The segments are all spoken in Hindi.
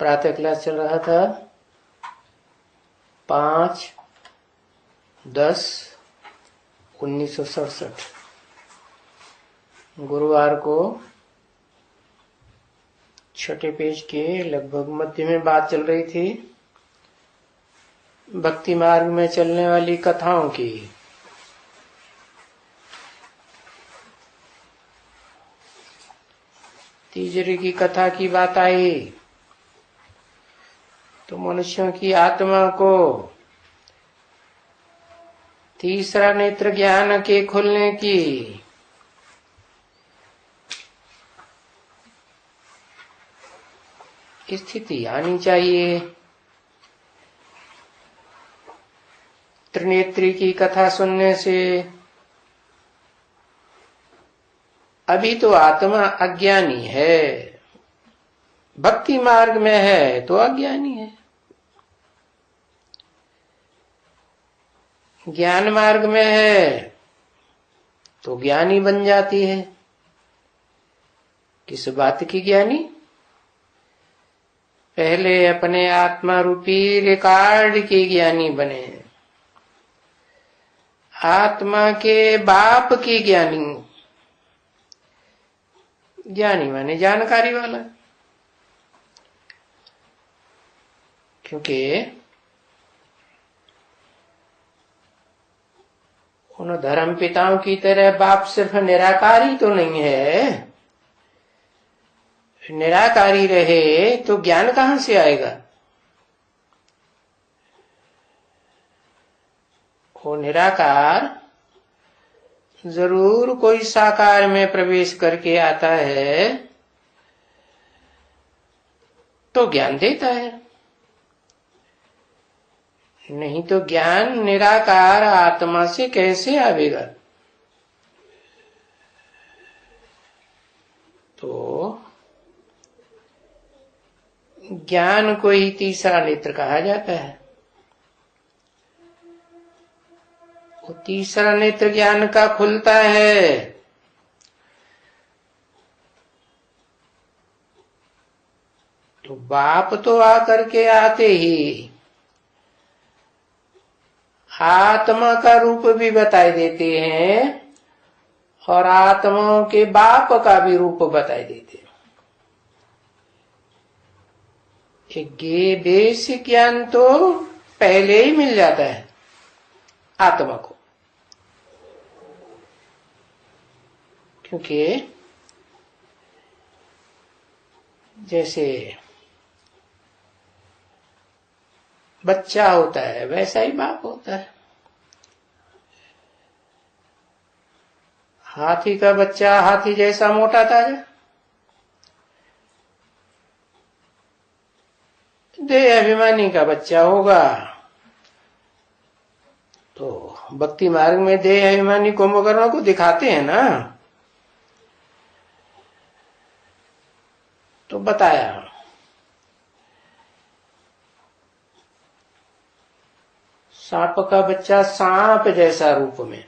प्रातः क्लास चल रहा था 5/10/1967 गुरुवार को छठे पेज के लगभग मध्य में बात चल रही थी भक्ति मार्ग में चलने वाली कथाओं की। तीसरे की कथा की बात आई तो मनुष्यों की आत्मा को तीसरा नेत्र ज्ञान के खुलने की स्थिति आनी चाहिए। त्रिनेत्री की कथा सुनने से अभी तो आत्मा अज्ञानी है, भक्ति मार्ग में है तो अज्ञानी है, ज्ञान मार्ग में है तो ज्ञानी बन जाती है। किस बात की ज्ञानी? पहले अपने आत्मा रूपी रिकॉर्ड के ज्ञानी बने, आत्मा के बाप की ज्ञानी। ज्ञानी माने जानकारी वाला, क्योंकि उन धर्म पिताओं की तरह बाप सिर्फ निराकारी तो नहीं है। निराकारी रहे तो ज्ञान कहां से आएगा? वो निराकार जरूर कोई साकार में प्रवेश करके आता है तो ज्ञान देता है, नहीं तो ज्ञान निराकार आत्मा से कैसे आवेगा? तो ज्ञान को ही तीसरा नेत्र कहा जाता है। वो तीसरा नेत्र ज्ञान का खुलता है तो बाप तो आकर के आते ही आत्मा का रूप भी बताई देते हैं और आत्माओं के बाप का भी रूप बताई देते हैं। बेसिक ज्ञान तो पहले ही मिल जाता है आत्मा को, क्योंकि जैसे बच्चा होता है वैसा ही बाप होता है। हाथी का बच्चा हाथी जैसा मोटा ताजा, देह अभिमानी का बच्चा होगा तो भक्ति मार्ग में देह अभिमानी कुंभकर्ण को दिखाते हैं ना, तो बताया सांप का बच्चा सांप जैसा रूप में,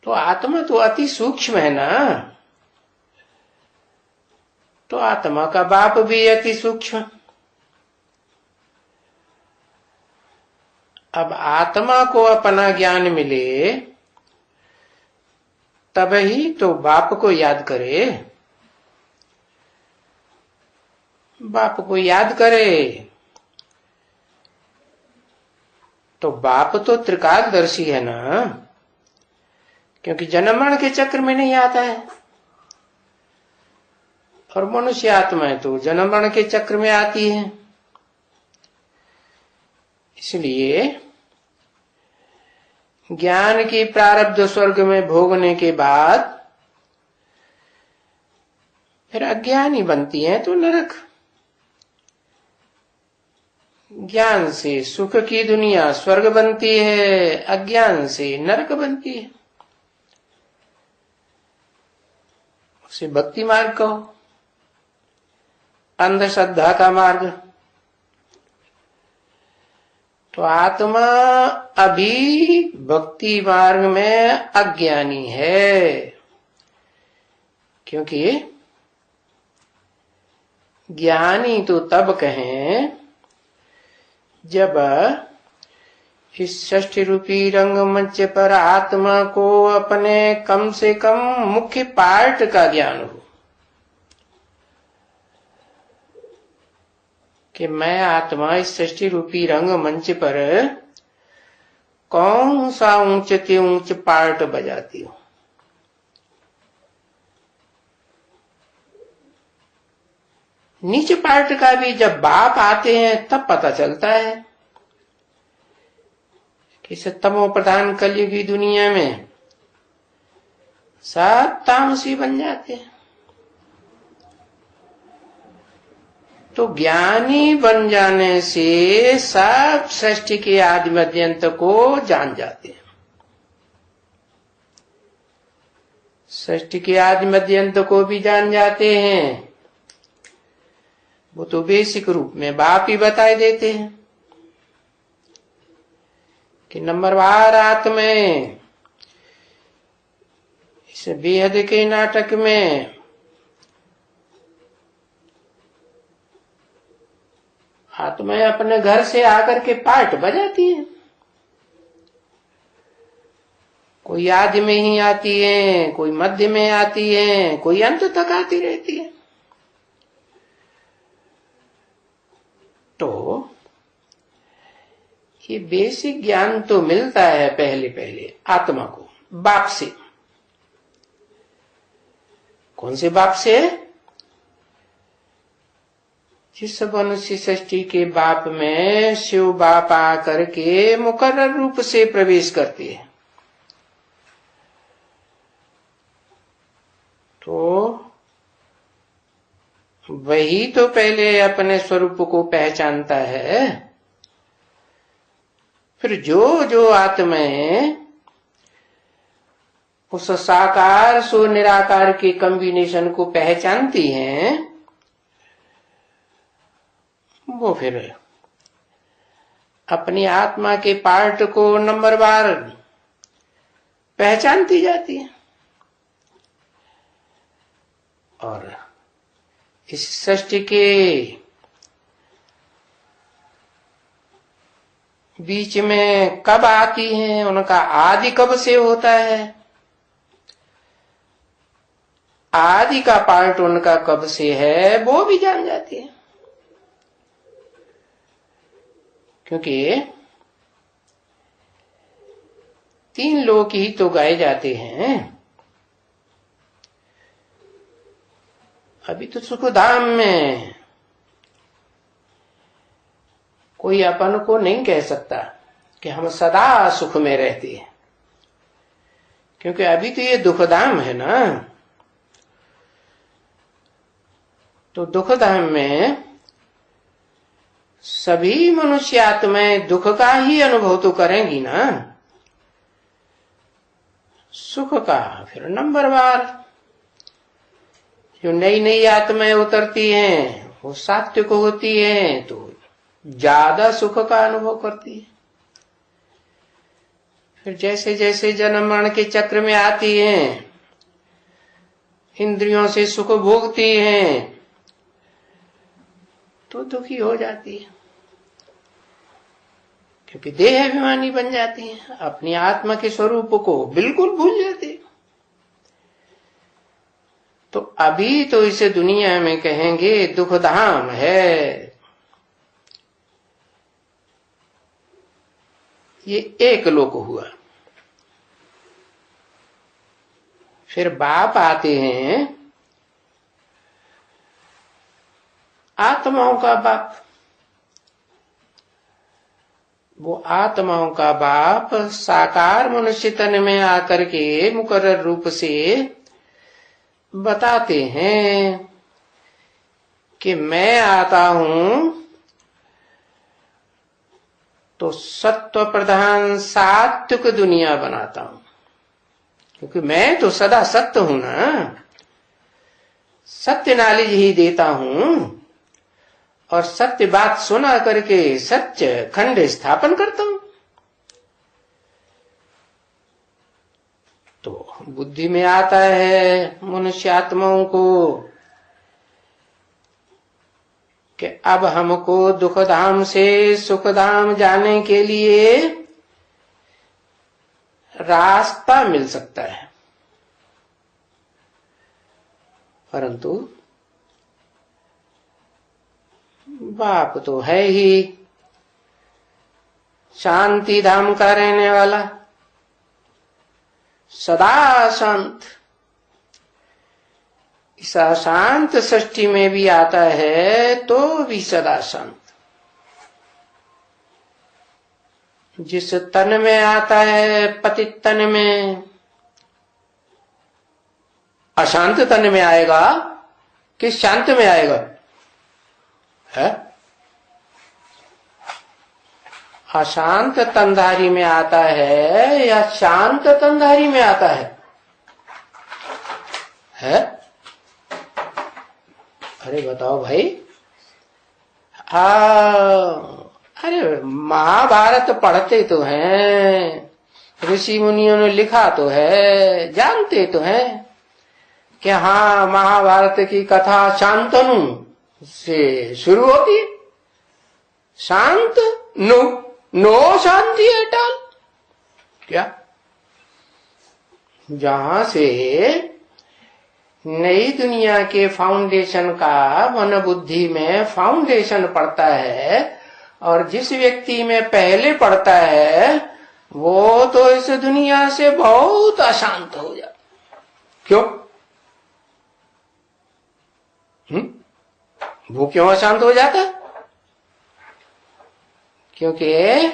तो आत्मा तो अति सूक्ष्म है ना, तो आत्मा का बाप भी अति सूक्ष्म। अब आत्मा को अपना ज्ञान मिले तब ही तो बाप को याद करे, बाप को याद करे तो बाप तो त्रिकालदर्शी है ना, क्योंकि जन्म मरण के चक्र में नहीं आता है और मनुष्य आत्माएं तो जन्म मरण के चक्र में आती है। इसलिए ज्ञान की प्रारब्ध स्वर्ग में भोगने के बाद फिर अज्ञानी बनती है तो नरक। ज्ञान से सुख की दुनिया स्वर्ग बनती है, अज्ञान से नरक बनती है। उसे भक्ति मार्ग कहो, अंधश्रद्धा का मार्ग। तो आत्मा अभी भक्ति मार्ग में अज्ञानी है, क्योंकि ज्ञानी तो तब कहें जब इस षष्ठी रूपी रंगमंच पर आत्मा को अपने कम से कम मुख्य पार्ट का ज्ञान हो कि मैं आत्मा इस षष्ठी रूपी रंगमंच पर कौन सा ऊंच के ऊंच पार्ट बजाती हूं। नीचे पार्ट का भी जब बाप आते हैं तब पता चलता है कि इस तमो प्रधान कलयुगी दुनिया में सब तामसी बन जाते हैं। तो ज्ञानी बन जाने से सब सृष्टि के आदि मध्यंत को जान जाते हैं। सृष्टि के आदि मध्यंत को भी जान जाते हैं। वो तो बेसिक रूप में बाप ही बताए देते हैं कि नंबरवार आत्मा इस बेहद के नाटक में आत्मा अपने घर से आकर के पार्ट बजाती है। कोई आदि में ही आती है, कोई मध्य में आती है, कोई अंत तक आती रहती है। तो ये बेसिक ज्ञान तो मिलता है पहले पहले आत्मा को बाप से। कौन से बाप से? जिस मनुष्य सृष्टि के बाप में शिव बाप आकर के मुकर्रर रूप से प्रवेश करते हैं। तो वही तो पहले अपने स्वरूप को पहचानता है। फिर जो जो आत्माएं उस साकार सो निराकार के कॉम्बिनेशन को पहचानती हैं, वो फिर अपनी आत्मा के पार्ट को नंबरवार पहचानती जाती है। और इस सृष्टि के बीच में कब आती हैं, उनका आदि कब से होता है, आदि का पार्ट उनका कब से है, वो भी जान जाती है। क्योंकि 3 लोक ही तो गाए जाते हैं। अभी तो सुखधाम में कोई अपन को नहीं कह सकता कि हम सदा सुख में रहते हैं, क्योंकि अभी तो ये दुखधाम है ना। तो दुखधाम में सभी मनुष्य आत्माएं दुख का ही अनुभव तो करेंगी ना, सुख का फिर नंबरवार। जो नई नई आत्माएं उतरती हैं वो सात्विक होती हैं तो ज्यादा सुख का अनुभव करती है। फिर जैसे जैसे जन्म मरण के चक्र में आती हैं, इंद्रियों से सुख भोगती हैं, तो दुखी हो जाती है, क्योंकि देह अभिमानी बन जाती है, अपनी आत्मा के स्वरूप को बिल्कुल भूल जाती है। तो अभी तो इसे दुनिया में कहेंगे दुखधाम है। ये एक लोक हुआ। फिर बाप आते हैं, आत्माओं का बाप। वो आत्माओं का बाप साकार मनुष्य तन में आकर के मुकर्रर रूप से बताते हैं कि मैं आता हूं तो सत्व प्रधान सात्विक दुनिया बनाता हूं, क्योंकि मैं तो सदा सत्य हूं ना, सत्य नॉलेज ही देता हूं और सत्य बात सुना करके सत्य खंड स्थापन करता हूं। तो बुद्धि में आता है मनुष्य आत्माओं को कि अब हमको दुख धाम से सुख धाम जाने के लिए रास्ता मिल सकता है, परंतु बाप तो है ही शांति धाम का रहने वाला, सदा शांत। इस अशांत सृष्टि में भी आता है तो भी सदा शांत। जिस तन में आता है पतित तन में, अशांत तन में आएगा कि शांत में आएगा? है अशांत तनधारी में आता है या शांत तनधारी में आता है? अरे बताओ भाई। अरे महाभारत पढ़ते तो हैं, ऋषि मुनियों ने लिखा तो है, जानते तो हैं कि हाँ महाभारत की कथा शांतनु से शुरू होती है। शांत नो शांति एट ऑल। क्या जहां से नई दुनिया के फाउंडेशन का मन बुद्धि में फाउंडेशन पड़ता है, और जिस व्यक्ति में पहले पड़ता है वो तो इस दुनिया से बहुत अशांत हो जाता। क्यों? वो क्यों अशांत हो जाता? क्योंकि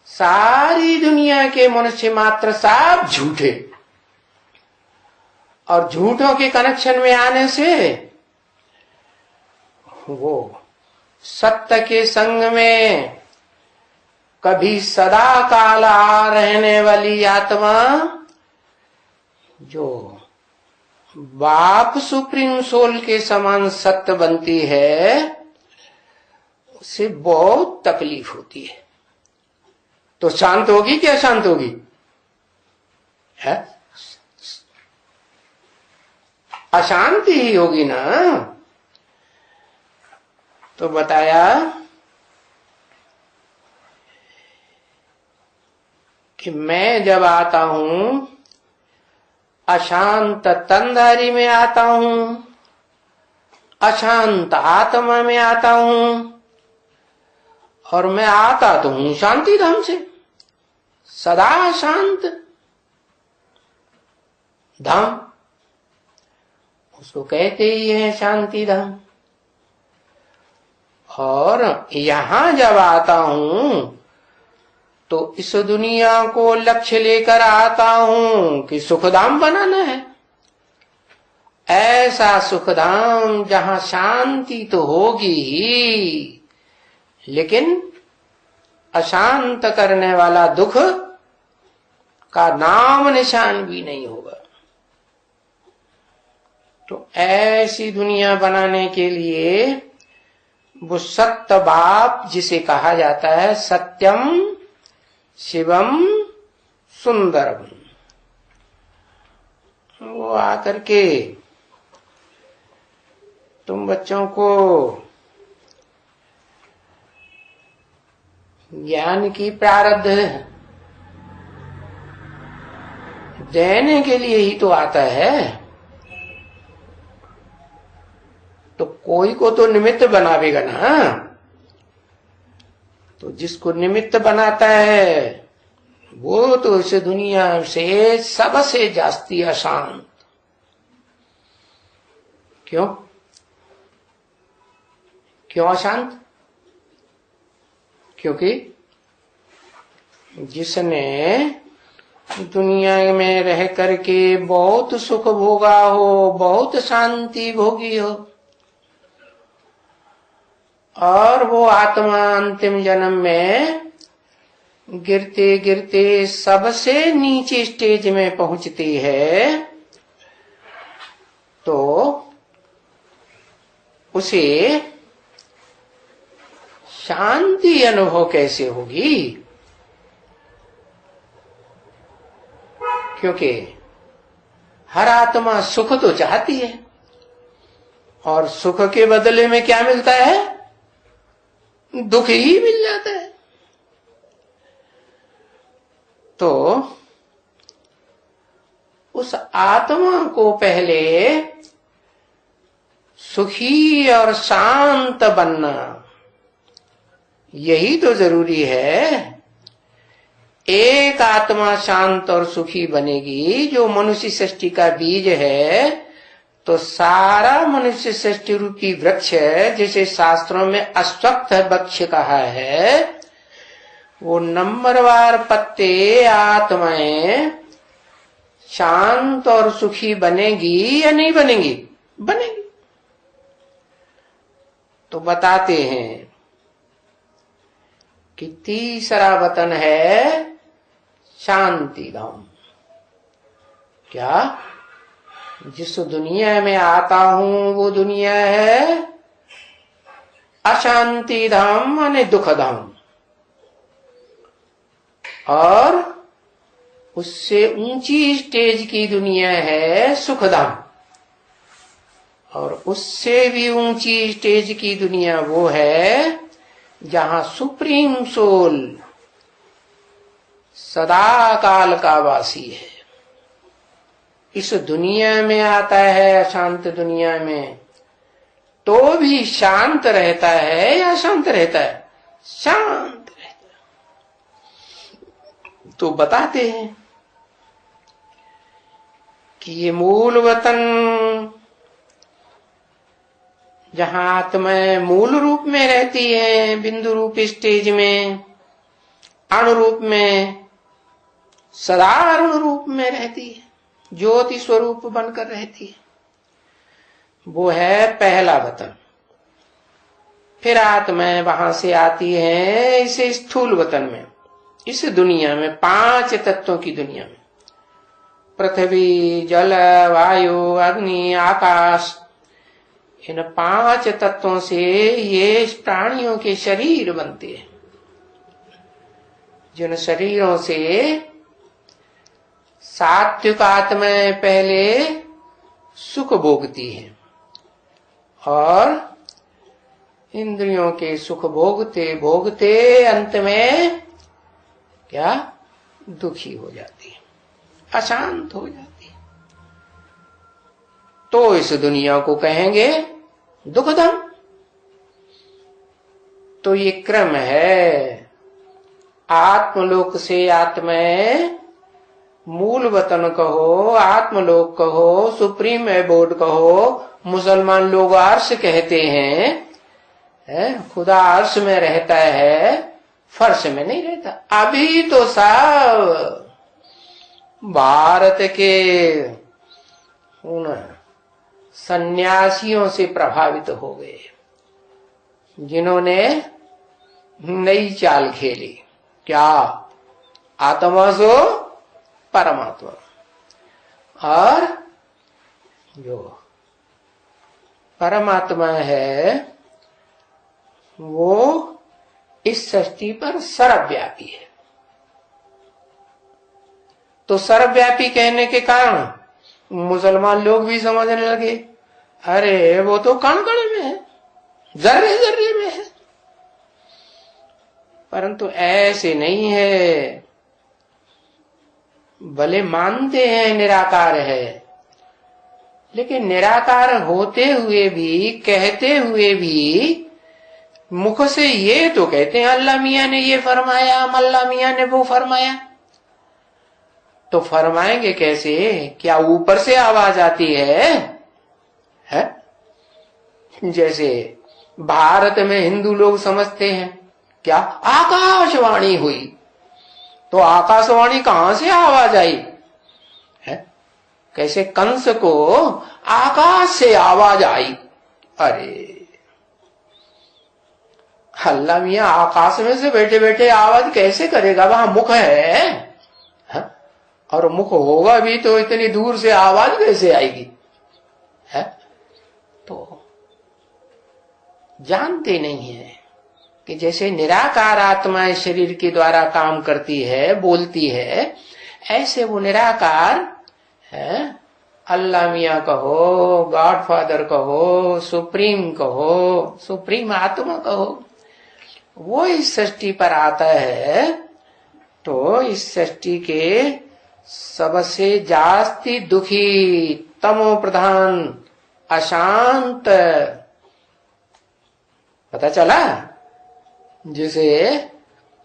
सारी दुनिया के मनुष्य मात्र सब झूठे, और झूठों के कनेक्शन में आने से वो सत्य के संग में कभी सदा काल रहने वाली आत्मा जो बाप सुप्रीम सोल के समान सत्य बनती है, उससे बहुत तकलीफ होती है। तो शांत होगी कि अशांत होगी? है अशांति ही होगी ना। तो बताया कि मैं जब आता हूं अशांत तनधारी में आता हूं, अशांत आत्मा में आता हूं, और मैं आता तो हूं शांति धाम से, सदा शांत धाम, उसको कहते ही है शांति धाम। और यहां जब आता हूं तो इस दुनिया को लक्ष्य लेकर आता हूं कि सुखधाम बनाना है। ऐसा सुखधाम जहां शांति तो होगी ही, लेकिन अशांत करने वाला दुख का नाम निशान भी नहीं होगा। तो ऐसी दुनिया बनाने के लिए वो सत्य बाप जिसे कहा जाता है सत्यम शिवम सुंदरम, वो आकर के तुम बच्चों को ज्ञान की प्रारब्ध देने के लिए ही तो आता है। तो कोई को तो निमित्त बनावेगा ना। तो जिसको निमित्त बनाता है वो तो इस दुनिया से सबसे जास्ती अशांत। क्यों अशांत? क्योंकि जिसने दुनिया में रह करके बहुत सुख भोगा हो, बहुत शांति भोगी हो, और वो आत्मा अंतिम जन्म में गिरते गिरते सबसे नीचे स्टेज में पहुंचती है, तो उसे शांति अनुभव कैसे होगी? क्योंकि हर आत्मा सुख तो चाहती है, और सुख के बदले में क्या मिलता है? दुख ही मिल जाता है। तो उस आत्मा को पहले सुखी और शांत बनना, यही तो जरूरी है। एक आत्मा शांत और सुखी बनेगी, जो मनुष्य सृष्टि का बीज है, तो सारा मनुष्य सृष्टि रूपी वृक्ष, जिसे शास्त्रों में अश्वत्थ वृक्ष कहा है, वो नंबरवार पत्ते आत्माएं शांत और सुखी बनेगी या नहीं बनेगी? बनेगी। तो बताते हैं कि तीसरा वतन है शांति धाम। क्या? जिस दुनिया में आता हूं वो दुनिया है अशांति धाम, माने दुख धाम, और उससे ऊंची स्टेज की दुनिया है सुख धाम, और उससे भी ऊंची स्टेज की दुनिया वो है जहां सुप्रीम सोल सदा काल का वासी है। इस दुनिया में आता है, अशांत दुनिया में, तो भी शांत रहता है या अशांत रहता है? शांत रहता है। तो बताते हैं कि ये मूल वतन, जहां आत्माएं मूल रूप में रहती है, बिंदु रूप स्टेज में, अणु रूप में, सदा अणु रूप में रहती है, ज्योति स्वरूप बनकर रहती है, वो है पहला वतन। फिर आत्माएं वहां से आती है इसे स्थूल वतन में, इस दुनिया में, 5 तत्वों की दुनिया में, पृथ्वी, जल, वायु, अग्नि, आकाश, इन 5 तत्वों से ये प्राणियों के शरीर बनते हैं, जिन शरीरों से सात्विक आत्माएं पहले सुख भोगती है, और इंद्रियों के सुख भोगते भोगते अंत में क्या? दुखी हो जाती है, अशांत हो जाती है। तो इस दुनिया को कहेंगे दुखधाम। तो ये क्रम है, आत्मलोक से आत्माएं, मूल वतन कहो, आत्मलोक कहो, सुप्रीम एबोर्ड कहो, मुसलमान लोग अर्श कहते हैं, खुदा अर्श में रहता है, फर्श में नहीं रहता। अभी तो सब भारत के उन सन्यासियों से प्रभावित हो गए, जिन्होंने नई चाल खेली। क्या? आत्मा सो परमात्मा, और जो परमात्मा है वो इस सृष्टि पर सर्वव्यापी है। तो सर्वव्यापी कहने के कारण मुसलमान लोग भी समझने लगे, अरे वो तो कण कण में है, जर्रे जर्रे में है। परंतु ऐसे नहीं है। भले मानते हैं निराकार है, लेकिन निराकार होते हुए भी, कहते हुए भी, मुख से ये तो कहते हैं अल्लाह मियां ने ये फरमाया, अल्लाह मियां ने वो फरमाया। तो फरमाएंगे कैसे? क्या ऊपर से आवाज आती है? जैसे भारत में हिंदू लोग समझते हैं, क्या आकाशवाणी हुई, तो आकाशवाणी कहां से आवाज आई है? कैसे कंस को आकाश से आवाज आई। अरे अल्लाह मियां आकाश में से बैठे बैठे आवाज कैसे करेगा? वहां मुख है, और मुख होगा भी तो इतनी दूर से आवाज कैसे आएगी? है? तो जानते नहीं है कि जैसे निराकार आत्मा शरीर के द्वारा काम करती है, बोलती है, ऐसे वो निराकार है अल्लाह मियाँ कहो, गॉडफादर कहो, सुप्रीम कहो, सुप्रीम आत्मा कहो, वो इस सृष्टि पर आता है तो इस सृष्टि के सबसे जास्ती दुखी, तमो प्रधान, अशांत, पता चला, जिसे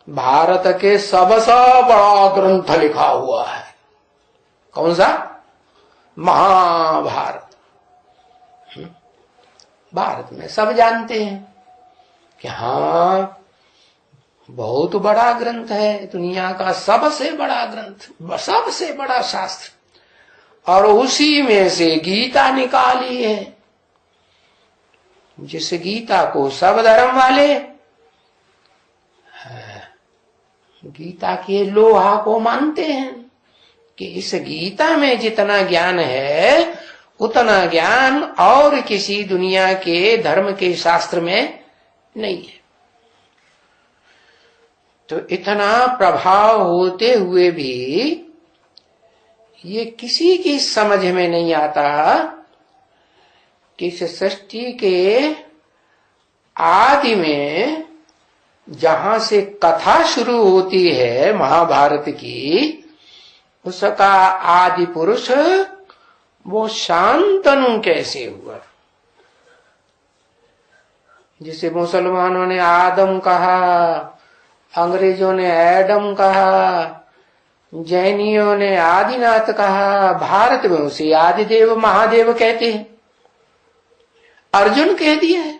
भारत के सबसे बड़ा ग्रंथ लिखा हुआ है, कौन सा? महाभारत। भारत में सब जानते हैं कि हाँ बहुत बड़ा ग्रंथ है, दुनिया का सबसे बड़ा ग्रंथ, सबसे बड़ा शास्त्र, और उसी में से गीता निकाली है, जिस गीता को सब धर्म वाले गीता के लोहा को मानते हैं कि इस गीता में जितना ज्ञान है उतना ज्ञान और किसी दुनिया के धर्म के शास्त्र में नहीं है। तो इतना प्रभाव होते हुए भी ये किसी की समझ में नहीं आता कि इस सृष्टि के आदि में जहां से कथा शुरू होती है महाभारत की, उसका आदि पुरुष वो शांतनु कैसे हुआ, जिसे मुसलमानों ने आदम कहा, अंग्रेजों ने एडम कहा, जैनियों ने आदिनाथ कहा, भारत में उसे आदिदेव महादेव कहते हैं। अर्जुन कह दिया है,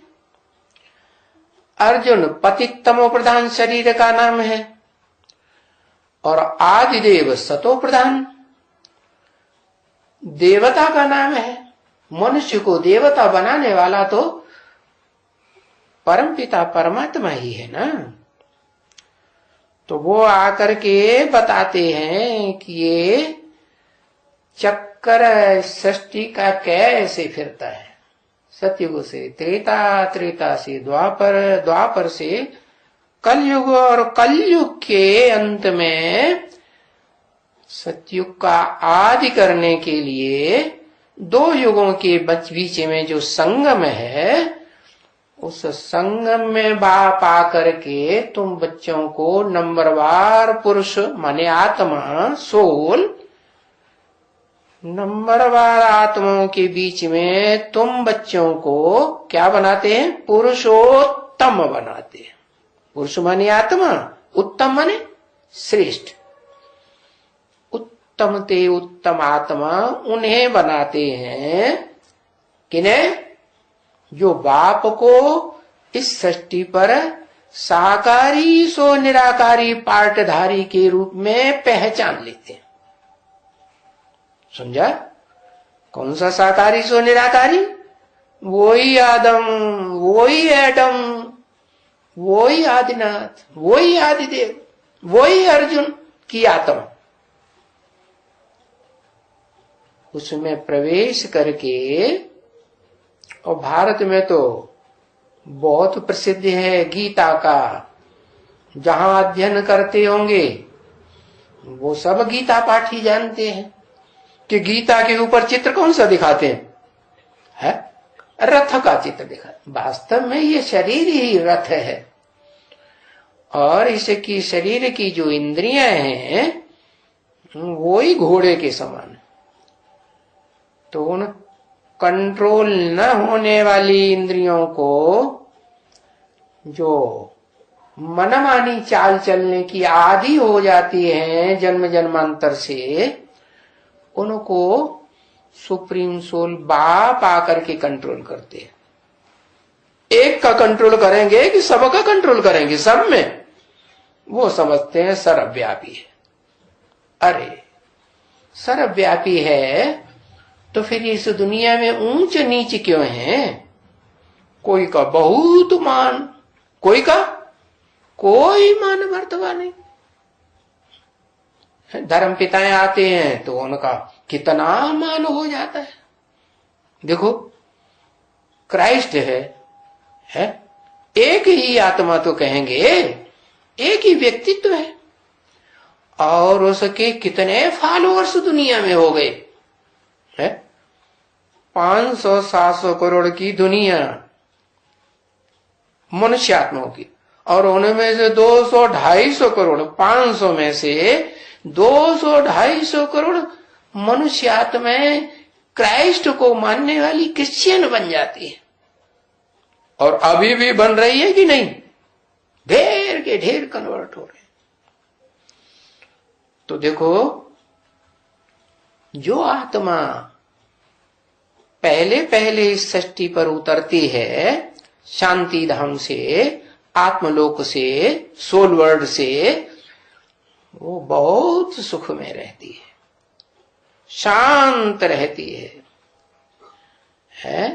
अर्जुन पतितमो प्रधान शरीर का नाम है और आदिदेव सतो प्रधान देवता का नाम है। मनुष्य को देवता बनाने वाला तो परमपिता परमात्मा ही है ना। तो वो आकर के बताते हैं कि ये चक्कर सृष्टि का कैसे फिरता है, सतयुग से त्रेता, त्रेता से द्वापर, द्वापर से कलयुग और कलयुग के अंत में सतयुग का आदि करने के लिए दो युगों के बीच में जो संगम है, उस संगम में बाप आकर के तुम बच्चों को नंबरवार पुरुष माने आत्मा, सोल, नंबरवार आत्माओं के बीच में तुम बच्चों को क्या बनाते हैं? पुरुषोत्तम बनाते हैं। पुरुष माने आत्मा, उत्तम माने श्रेष्ठ। उत्तम ते उत्तम आत्मा उन्हें बनाते हैं किन्हें? जो बाप को इस सृष्टि पर साकारी सो निराकारी पार्टधारी के रूप में पहचान लेते हैं। समझा? कौन सा साकारी सो निराकारी? वही आदम, वही एडम, वही आदिनाथ, वही आदिदेव, वही अर्जुन की आत्मा। उसमें प्रवेश करके, और भारत में तो बहुत प्रसिद्ध है गीता का, जहां अध्ययन करते होंगे वो सब गीता पाठी जानते हैं कि गीता के ऊपर चित्र कौन सा दिखाते हैं? है रथ का चित्र दिखाते। वास्तव में ये शरीर ही रथ है और इसकी शरीर की जो इंद्रियां हैं वो ही घोड़े के समान। तो उन कंट्रोल न होने वाली इंद्रियों को, जो मनमानी चाल चलने की आदि हो जाती हैं जन्म जन्मांतर से, उनको सुप्रीम सोल बाप आकर के कंट्रोल करते हैं। एक का कंट्रोल करेंगे कि सबका कंट्रोल करेंगे? सब में वो समझते हैं सर्वव्यापी है। अरे सर्वव्यापी है तो फिर इस दुनिया में ऊंच नीच क्यों है? कोई का बहुत मान, कोई का कोई मान मर्तबा नहीं। धर्म पिताएं आते हैं तो उनका कितना मान हो जाता है। देखो क्राइस्ट है एक ही आत्मा तो कहेंगे, एक ही व्यक्तित्व है, और उसके कितने फॉलोअर्स दुनिया में हो गए हैं। 500-700 करोड़ की दुनिया मनुष्यात्माओं की, और उनमें से 200-250 करोड़, 500 में से 200-250 करोड़ मनुष्यात्माएं क्राइस्ट को मानने वाली क्रिश्चियन बन जाती है। और अभी भी बन रही है कि नहीं? ढेर के ढेर कन्वर्ट हो रहे हैं। तो देखो, जो आत्मा पहले पहले इस सृष्टि पर उतरती है, शांति धाम से, आत्मलोक से, सोल वर्ल्ड से, वो बहुत सुख में रहती है, शांत रहती है?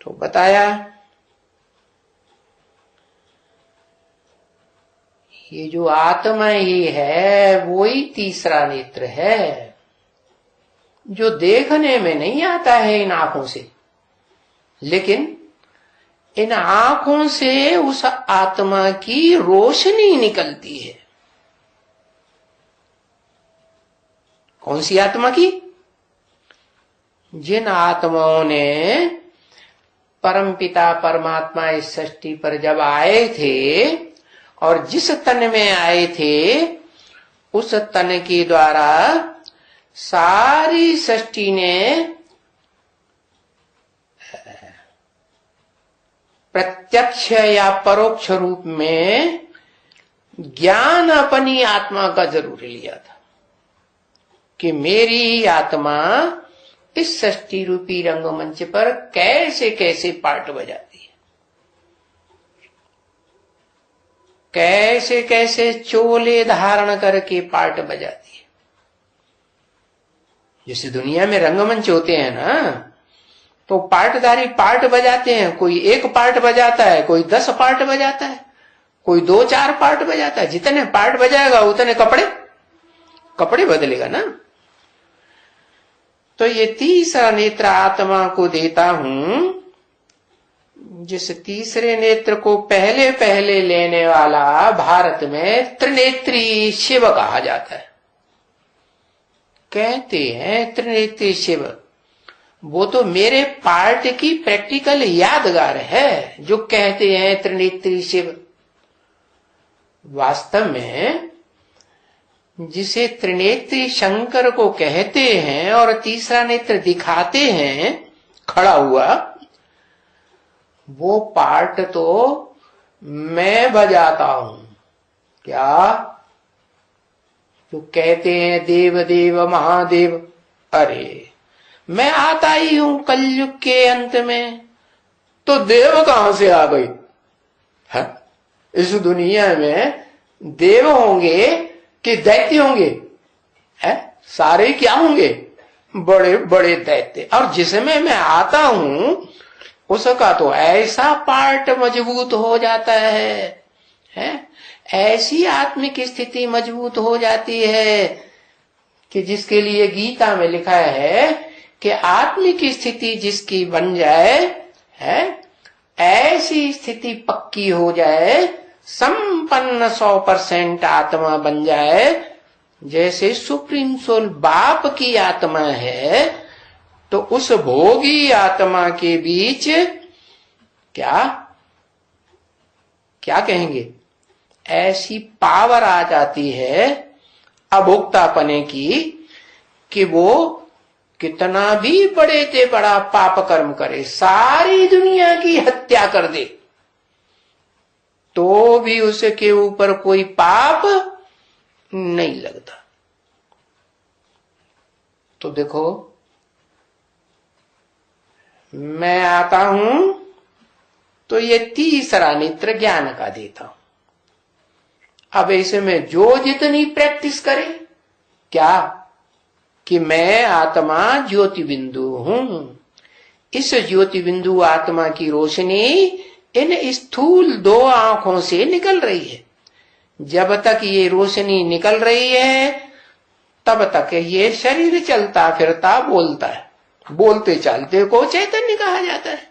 तो बताया ये जो आत्मा ही है वो ही तीसरा नेत्र है, जो देखने में नहीं आता है इन आंखों से, लेकिन इन आंखों से उस आत्मा की रोशनी निकलती है। कौन सी आत्मा की? जिन आत्माओं ने परमपिता परमात्मा इस सृष्टि पर जब आए थे और जिस तन में आए थे, उस तन के द्वारा सारी सृष्टि ने प्रत्यक्ष या परोक्ष रूप में ज्ञान अपनी आत्मा का जरूर लिया था कि मेरी आत्मा इस सृष्टि रूपी रंगमंच पर कैसे कैसे पार्ट बजाती है, कैसे कैसे चोले धारण करके पार्ट बजाती है। जैसे दुनिया में रंगमंच होते हैं ना, तो पार्टधारी पार्ट बजाते हैं। कोई एक पार्ट बजाता है, कोई 10 पार्ट बजाता है, कोई 2-4 पार्ट बजाता है। जितने पार्ट बजाएगा उतने कपड़े बदलेगा ना। तो ये तीसरा नेत्र आत्मा को देता हूं, जिस तीसरे नेत्र को पहले पहले लेने वाला भारत में त्रिनेत्री शिव कहा जाता है। कहते हैं त्रिनेत्री शिव, वो तो मेरे पार्ट की प्रैक्टिकल यादगार है जो कहते हैं त्रिनेत्री शिव। वास्तव में जिसे त्रिनेत्री शंकर को कहते हैं और तीसरा नेत्र दिखाते हैं खड़ा हुआ, वो पार्ट तो मैं बजाता हूं। क्या? जो कहते हैं देव देव महादेव, अरे मैं आता ही हूं कलयुग के अंत में, तो देव कहां से आ गई है? इस दुनिया में देव होंगे कि दैत्य होंगे? है सारे क्या होंगे? बड़े बड़े दैत्य। और जिसमें मैं आता हूं उसका तो ऐसा पार्ट मजबूत हो जाता है? ऐसी आत्मिक स्थिति मजबूत हो जाती है कि जिसके लिए गीता में लिखा है कि आत्मिक स्थिति जिसकी बन जाए, है ऐसी स्थिति पक्की हो जाए, संपन्न 100% आत्मा बन जाए। जैसे सुप्रीम सोल बाप की आत्मा है, तो उस भोगी आत्मा के बीच क्या कहेंगे, ऐसी पावर आ जाती है अभोक्तापने की कि वो कितना भी बड़े से बड़ा पाप कर्म करे, सारी दुनिया की हत्या कर दे, तो भी उसके ऊपर कोई पाप नहीं लगता। तो देखो, मैं आता हूं तो ये तीसरा नेत्र ज्ञान का देता हूं। अब ऐसे में जो जितनी प्रैक्टिस करे, क्या कि मैं आत्मा ज्योति बिंदु हूं। इस ज्योति बिंदु आत्मा की रोशनी इन स्थूल 2 आंखों से निकल रही है। जब तक ये रोशनी निकल रही है तब तक ये शरीर चलता फिरता बोलता है। बोलते चलते को चैतन्य कहा जाता है।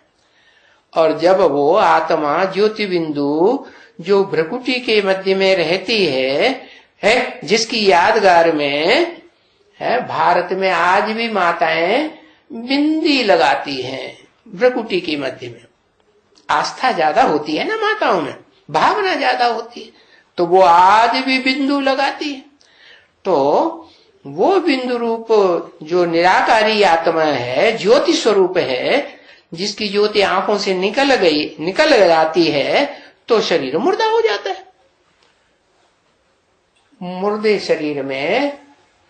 और जब वो आत्मा ज्योति बिंदु जो भ्रकुटी के मध्य में रहती है जिसकी यादगार में है, भारत में आज भी माताएं बिंदी लगाती हैं भ्रुकुटी के मध्य में। आस्था ज्यादा होती है ना माताओं में, भावना ज्यादा होती है, तो वो आज भी बिंदु लगाती है। तो वो बिंदु रूप जो निराकारी आत्मा है, ज्योति स्वरूप है, जिसकी ज्योति आंखों से निकल जाती है, तो शरीर मुर्दा हो जाता है। मुर्दे शरीर में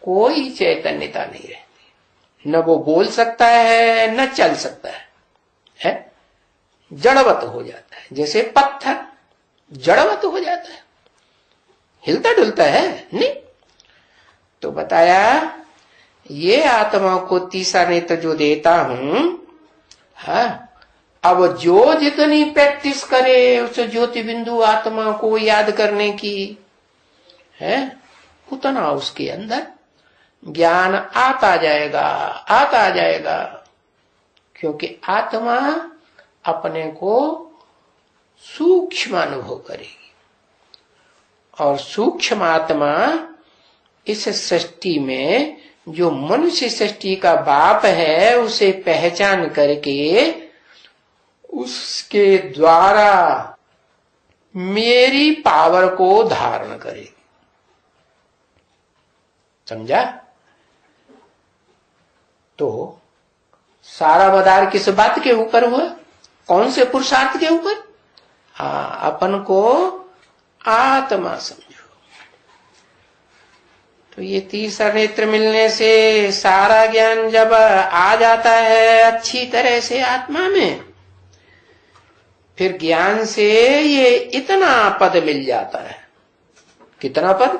कोई चैतन्यता नहीं रहती, न वो बोल सकता है न चल सकता है, जड़वत हो जाता है। जैसे पत्थर जड़वत हो जाता है, हिलता डुलता है नहीं। तो बताया ये आत्मा को तीसरा नेत्र जो देता हूं, अब जो जितनी प्रैक्टिस करे उस ज्योति बिंदु आत्मा को याद करने की है, उतना उसके अंदर ज्ञान आता जाएगा, क्योंकि आत्मा अपने को सूक्ष्म अनुभव करेगी, और सूक्ष्म आत्मा इस सृष्टि में जो मनुष्य सृष्टि का बाप है उसे पहचान करके उसके द्वारा मेरी पावर को धारण करेगी। समझा? तो सारा मदार किस बात के ऊपर हुआ? कौन से पुरुषार्थ के ऊपर? अपन को आत्मा समझो। तो ये तीसरा नेत्र मिलने से सारा ज्ञान जब आ जाता है अच्छी तरह से आत्मा में, फिर ज्ञान से ये इतना पद मिल जाता है। कितना पद?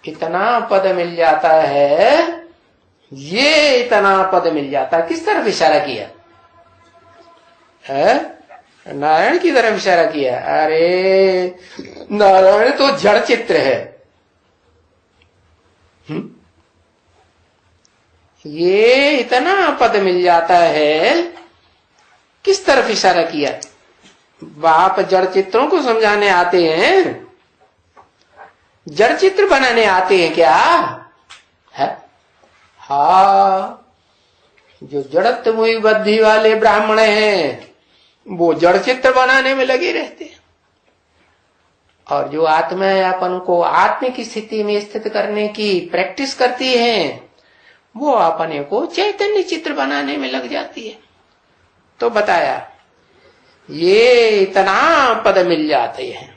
इतना पद मिल जाता है, ये इतना पद मिल जाता है। किस तरफ इशारा किया है? नारायण की तरफ इशारा किया। अरे नारायण तो जड़ चित्र है। ये इतना पद मिल जाता है, किस तरफ इशारा किया? बाप जड़ चित्रों को समझाने आते हैं, जड़ चित्र बनाने आते हैं क्या है? जो जड़त्व मुई बुद्धि वाले ब्राह्मण हैं वो जड़ चित्र बनाने में लगे रहते हैं, और जो आत्मा अपन को आत्म की स्थिति में स्थित करने की प्रैक्टिस करती है वो अपने को चैतन्य चित्र बनाने में लग जाती है। तो बताया ये इतना पद मिल जाते हैं।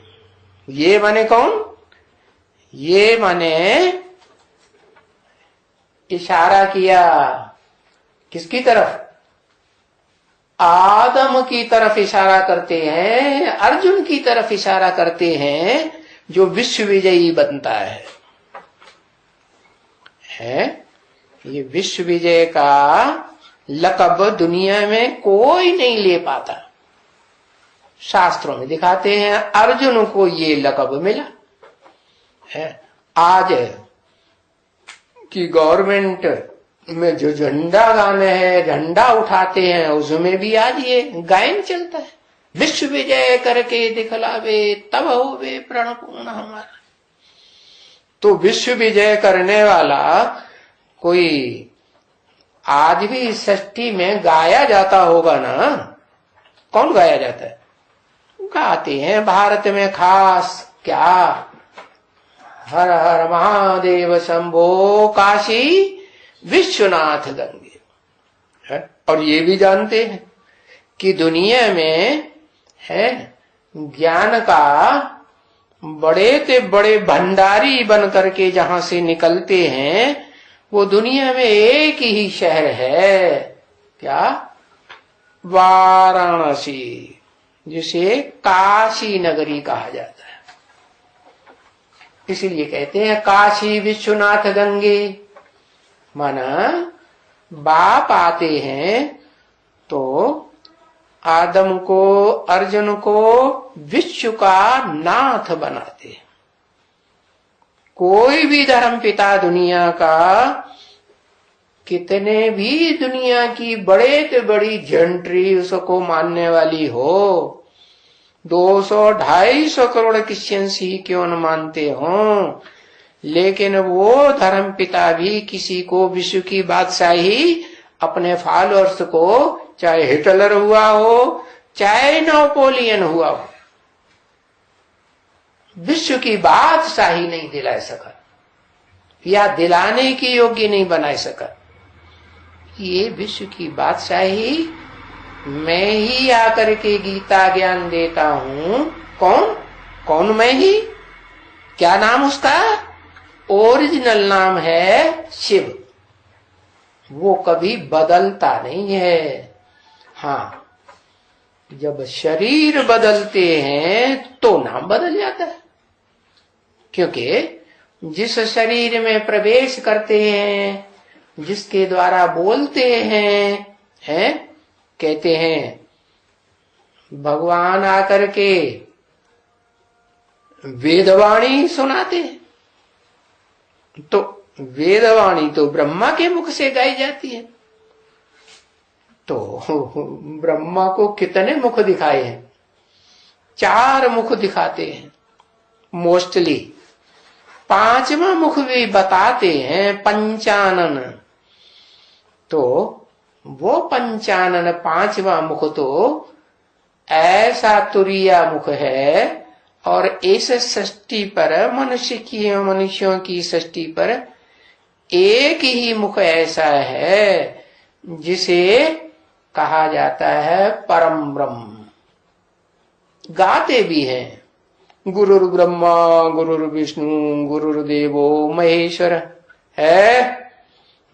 ये माने कौन? ये माने इशारा किया किसकी तरफ? आदम की तरफ इशारा करते हैं, अर्जुन की तरफ इशारा करते हैं, जो विश्व विजयी बनता है। ये विश्व विजय का लक़ब दुनिया में कोई नहीं ले पाता। शास्त्रों में दिखाते हैं अर्जुन को ये लक़ब मिला है। आज की गवर्नमेंट में जो झंडा गाने हैं, झंडा उठाते हैं, उसमें भी आज ये गायन चलता है, विश्व विजय करके दिखलावे तब होवे प्रण पूर्ण हमारा। तो विश्व विजय करने वाला कोई आज भी सृष्टि में गाया जाता होगा ना? कौन गाया जाता है? गाते हैं भारत में खास क्या, हर हर महादेव शंभो काशी विश्वनाथ गंगे है। और ये भी जानते हैं कि दुनिया में है ज्ञान का बड़े से बड़े भंडारी बन करके जहां से निकलते हैं वो दुनिया में एक ही शहर है, क्या? वाराणसी, जिसे काशी नगरी कहा जाता है। इसीलिए कहते हैं काशी विश्वनाथ गंगे। माना बाप आते हैं तो आदम को, अर्जुन को विश्व का नाथ बनाते हैं। कोई भी धर्म पिता दुनिया का कितने भी दुनिया की बड़े से बड़ी जंट्री उसको मानने वाली हो, 200-250 करोड़ क्रिश्चियंस ही क्यों न मानते हो, लेकिन वो धर्म पिता भी किसी को विश्व की बादशाही अपने फॉलोअर्स को, चाहे हिटलर हुआ हो चाहे नेपोलियन हुआ हो, विश्व की बादशाही नहीं दिला सका या दिलाने की योग्य नहीं बना सका। ये विश्व की बादशाही मैं ही आकर के गीता ज्ञान देता हूं। कौन कौन? मैं ही। क्या नाम उसका? ओरिजिनल नाम है शिव। वो कभी बदलता नहीं है। हाँ, जब शरीर बदलते हैं तो नाम बदल जाता है, क्योंकि जिस शरीर में प्रवेश करते हैं, जिसके द्वारा बोलते हैं, कहते हैं भगवान आकर के वेदवाणी सुनाते हैं, तो वेदवाणी तो ब्रह्मा के मुख से गाई जाती है। तो ब्रह्मा को कितने मुख दिखाए हैं? 4 मुख दिखाते हैं मोस्टली। 5वां मुख भी बताते हैं, पंचानन। तो वो पंचानन 5वां मुख तो ऐसा तुरीया मुख है, और इस सृष्टि पर मनुष्यों की सृष्टि पर एक ही मुख ऐसा है जिसे कहा जाता है परम ब्रह्म। गाते भी हैं, गुरुर् ब्रह्मा गुरुर्विष्णु गुरुर्देवो महेश्वर है,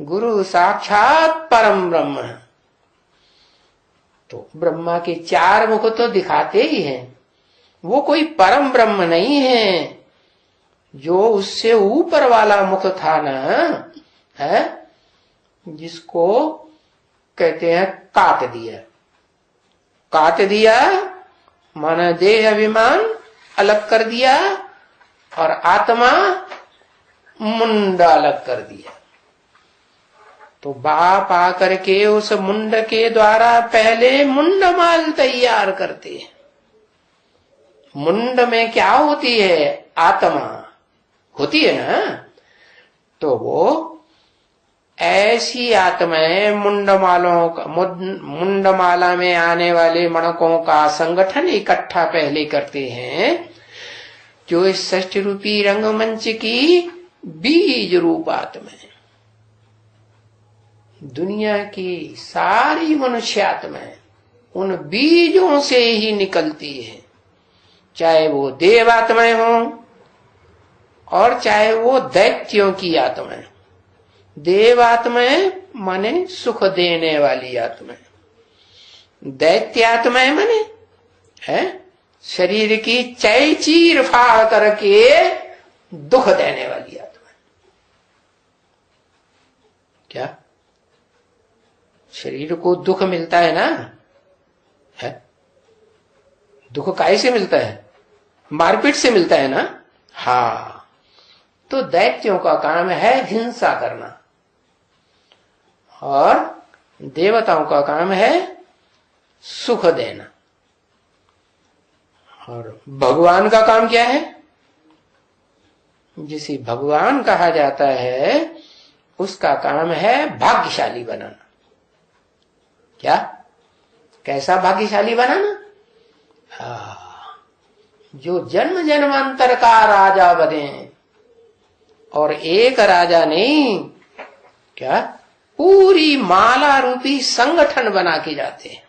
गुरु साक्षात परम ब्रह्म। तो ब्रह्मा के 4 मुख तो दिखाते ही हैं। वो कोई परम ब्रह्म नहीं है, जो उससे ऊपर वाला मुख था ना, है, जिसको कहते हैं काट दिया। काट दिया माना देह अभिमान अलग कर दिया, और आत्मा मुंड अलग कर दिया। तो बाप आकर के उस मुंड के द्वारा पहले मुंडमाल तैयार करते हैं। मुंड में क्या होती है? आत्मा होती है ना। तो वो ऐसी आत्माएं मुंडमाला में आने वाले मणकों का संगठन इकट्ठा पहले करते हैं, जो इस षष्ठ रूपी रंगमंच की बीज रूप आत्माएं, दुनिया की सारी मनुष्यात्माएं उन बीजों से ही निकलती है। चाहे वो देवात्माएं हों और चाहे वो दैत्यों की आत्माएं। देवात्माएं माने सुख देने वाली आत्माएं, दैत्य आत्माएं माने है शरीर की चीर फाड़ करके दुख देने वाली आत्माएं। क्या शरीर को दुख मिलता है ना? है दुख काहे से मिलता है? मारपीट से मिलता है ना। हाँ, तो दैत्यों का काम है हिंसा करना, और देवताओं का काम है सुख देना। और भगवान का काम क्या है? जिसे भगवान कहा जाता है उसका काम है भाग्यशाली बनाना। क्या? कैसा भाग्यशाली बनाना? हाँ, जो जन्म जन्मांतर का राजा बने, और एक राजा नहीं, क्या पूरी माला रूपी संगठन बना के जाते हैं।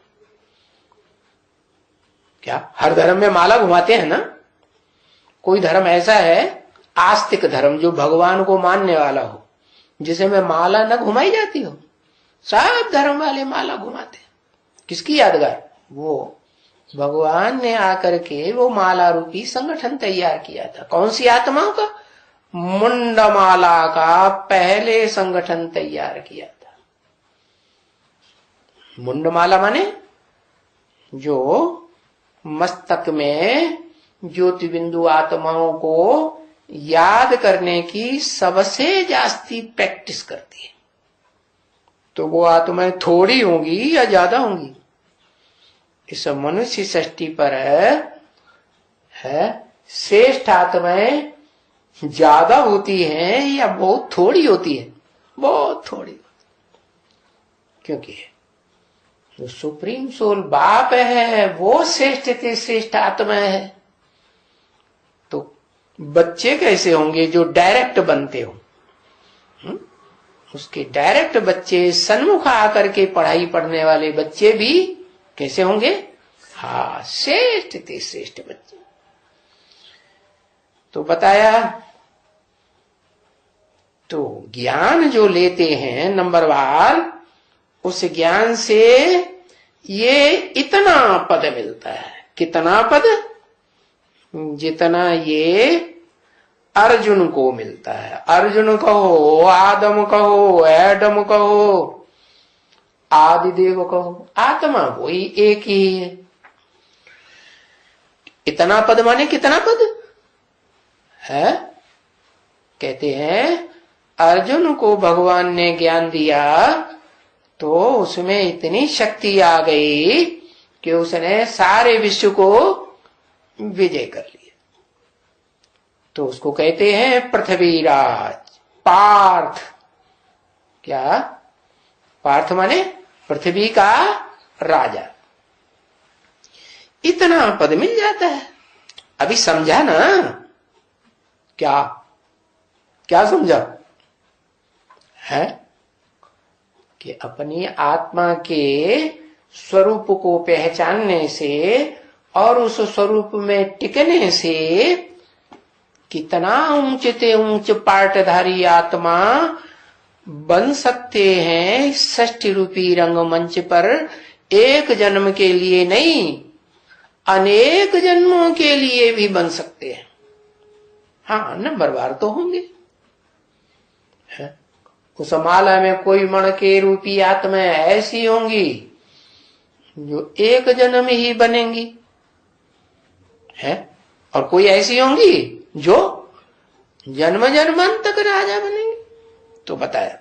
क्या हर धर्म में माला घुमाते हैं ना? कोई धर्म ऐसा है आस्तिक धर्म जो भगवान को मानने वाला हो, जिसे में माला न घुमाई जाती हो? सब धर्म वाले माला घुमाते हैं। किसकी यादगार? वो भगवान ने आकर के वो माला रूपी संगठन तैयार किया था। कौन सी आत्माओं का? मुंडमाला का पहले संगठन तैयार किया था। मुंडमाला माने जो मस्तक में ज्योति बिंदु आत्माओं को याद करने की सबसे जास्ती प्रैक्टिस करती है। तो वो आत्माएं थोड़ी होंगी या ज्यादा होंगी? इस मनुष्य सृष्टि पर है श्रेष्ठ आत्माएं ज्यादा होती है या बहुत थोड़ी होती है? बहुत थोड़ी। क्योंकि जो सुप्रीम सोल बाप है वो श्रेष्ठ से श्रेष्ठ आत्मा है। तो बच्चे कैसे होंगे जो डायरेक्ट बनते हो? उसके डायरेक्ट बच्चे, सन्मुख आकर के पढ़ाई पढ़ने वाले बच्चे भी कैसे होंगे? हाँ, श्रेष्ठ से श्रेष्ठ बच्चे। तो बताया, तो ज्ञान जो लेते हैं नंबरवार, उस ज्ञान से ये इतना पद मिलता है। कितना पद? जितना ये अर्जुन को मिलता है। अर्जुन कहो, आदम कहो, एडम कहो, आदिदेव कहो, आत्मा वही एक ही है। इतना पद माने कितना पद है? कहते हैं अर्जुन को भगवान ने ज्ञान दिया तो उसमें इतनी शक्ति आ गई कि उसने सारे विश्व को विजय कर लिया। तो उसको कहते हैं पृथ्वीराज, पार्थ। क्या? पार्थ माने पृथ्वी का राजा। इतना पद मिल जाता है। अभी समझा ना? क्या क्या समझा है? कि अपनी आत्मा के स्वरूप को पहचानने से और उस स्वरूप में टिकने से कितना ऊंचे से ऊंच पाटधारी आत्मा बन सकते हैं षष्ठी रूपी रंगमंच पर। एक जन्म के लिए नहीं, अनेक जन्मों के लिए भी बन सकते हैं। हाँ, नंबरवार तो होंगे। उस माला में कोई मण के रूपी आत्मा ऐसी होंगी जो एक जन्म ही बनेंगी, है, और कोई ऐसी होंगी जो जन्म जन्मांत तक राजा बनेंगे। तो बताया,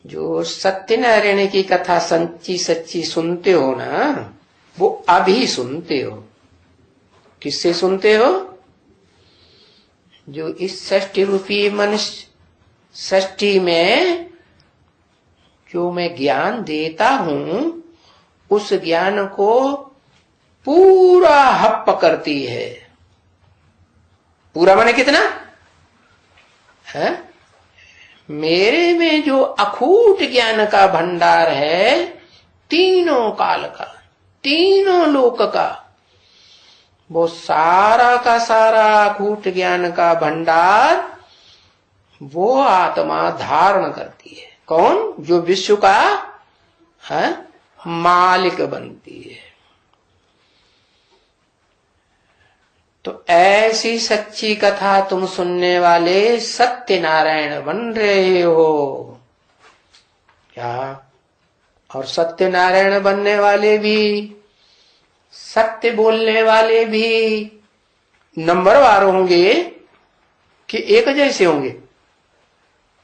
जो सत्यनारायण की कथा सच्ची सच्ची सुनते हो ना, वो अभी सुनते हो। किससे सुनते हो? जो इस षष्ठी रूपी मनुष्य षष्ठी में जो मैं ज्ञान देता हूं, उस ज्ञान को पूरा हप करती है। पूरा माने कितना है? मेरे में जो अखूट ज्ञान का भंडार है, तीनों काल का, तीनों लोक का, वो सारा का सारा अखूट ज्ञान का भंडार वो आत्मा धारण करती है। कौन? जो विश्व का है मालिक बनती है। तो ऐसी सच्ची कथा तुम सुनने वाले सत्यनारायण बन रहे हो क्या? और सत्यनारायण बनने वाले भी, सत्य बोलने वाले भी नंबरवार होंगे कि एक जैसे होंगे?